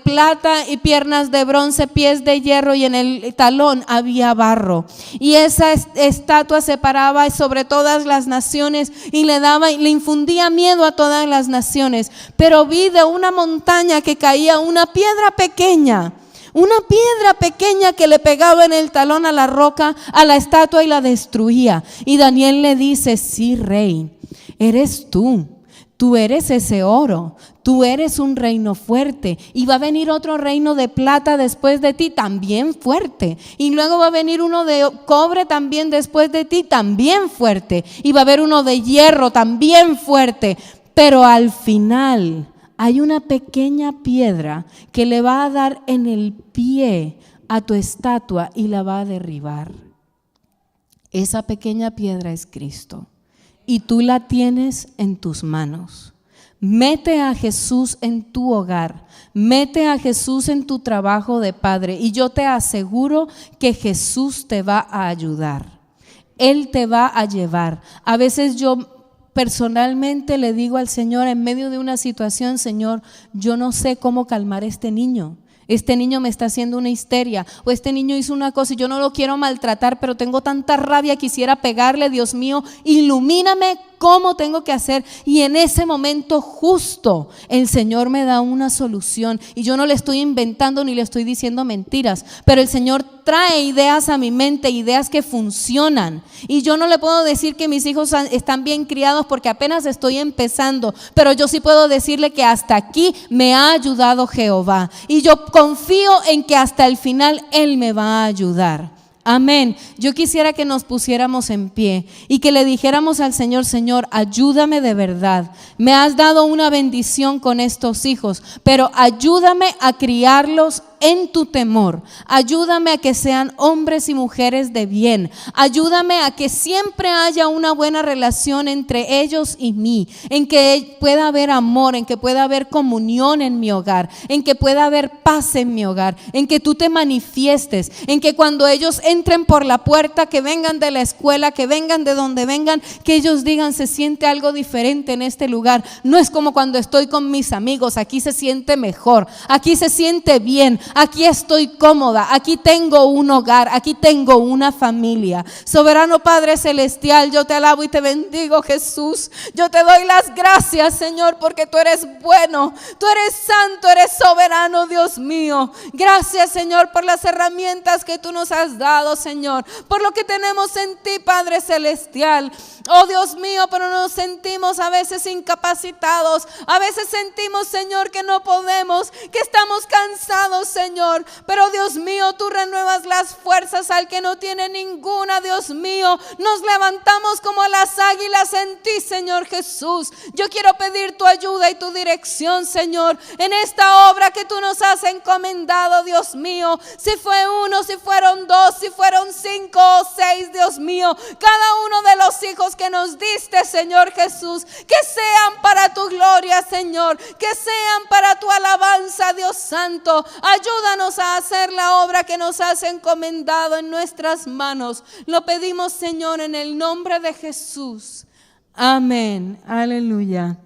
plata y piernas de bronce, pies de hierro, y en el talón había barro. Y esa estatua se paraba sobre todas las naciones y le infundía miedo a todas las naciones. Pero vi de una montaña que caía una piedra pequeña que le pegaba en el talón a la roca, a la estatua, y la destruía. Y Daniel le dice: sí, rey, eres tú eres ese oro, tú eres un reino fuerte, y va a venir otro reino de plata después de ti, también fuerte, y luego va a venir uno de cobre también después de ti, también fuerte, y va a haber uno de hierro también fuerte. Pero al final hay una pequeña piedra que le va a dar en el pie a tu estatua y la va a derribar. Esa pequeña piedra es Cristo y tú la tienes en tus manos. Mete a Jesús en tu hogar, mete a Jesús en tu trabajo de padre, y yo te aseguro que Jesús te va a ayudar. Él te va a llevar. A veces yo personalmente le digo al Señor en medio de una situación: Señor, yo no sé cómo calmar a este niño. Este niño me está haciendo una histeria, o este niño hizo una cosa y yo no lo quiero maltratar, pero tengo tanta rabia, quisiera pegarle. Dios mío, ilumíname cómo tengo que hacer. Y en ese momento justo el Señor me da una solución, y yo no le estoy inventando ni le estoy diciendo mentiras, pero el Señor trae ideas a mi mente, ideas que funcionan. Y yo no le puedo decir que mis hijos están bien criados porque apenas estoy empezando, pero yo sí puedo decirle que hasta aquí me ha ayudado Jehová, y yo confío en que hasta el final Él me va a ayudar. Amén. Yo quisiera que nos pusiéramos en pie y que le dijéramos al Señor: Señor, ayúdame de verdad. Me has dado una bendición con estos hijos, pero ayúdame a criarlos en tu temor. Ayúdame a que sean hombres y mujeres de bien. Ayúdame a que siempre haya una buena relación entre ellos y mí, en que pueda haber amor, en que pueda haber comunión en mi hogar, en que pueda haber paz en mi hogar, en que tú te manifiestes, en que cuando ellos entren por la puerta, que vengan de la escuela, que vengan de donde vengan, que ellos digan: se siente algo diferente en este lugar. No es como cuando estoy con mis amigos, aquí se siente mejor, aquí se siente bien, aquí estoy cómoda, aquí tengo un hogar, aquí tengo una familia. Soberano Padre Celestial, yo te alabo y te bendigo, Jesús. Yo te doy las gracias, Señor, porque tú eres bueno, tú eres santo, eres soberano, Dios mío. Gracias, Señor, por las herramientas que tú nos has dado, Señor, por lo que tenemos en ti, Padre Celestial. Oh Dios mío, pero nos sentimos a veces incapacitados, a veces sentimos, Señor, que no podemos, que estamos cansados, Señor, pero Dios mío, tú renuevas las fuerzas al que no tiene ninguna, Dios mío. Nos levantamos como las águilas en ti, Señor Jesús. Yo quiero pedir tu ayuda y tu dirección, Señor, en esta obra que tú nos has encomendado, Dios mío. Si fue uno, si fueron dos, si fueron 5 o 6, Dios mío, cada uno de los hijos que nos diste, Señor Jesús, que sean para tu gloria, Señor, que sean para tu alabanza, Dios Santo. Ayúdanos a hacer la obra que nos has encomendado en nuestras manos. Lo pedimos, Señor, en el nombre de Jesús. Amén. Aleluya.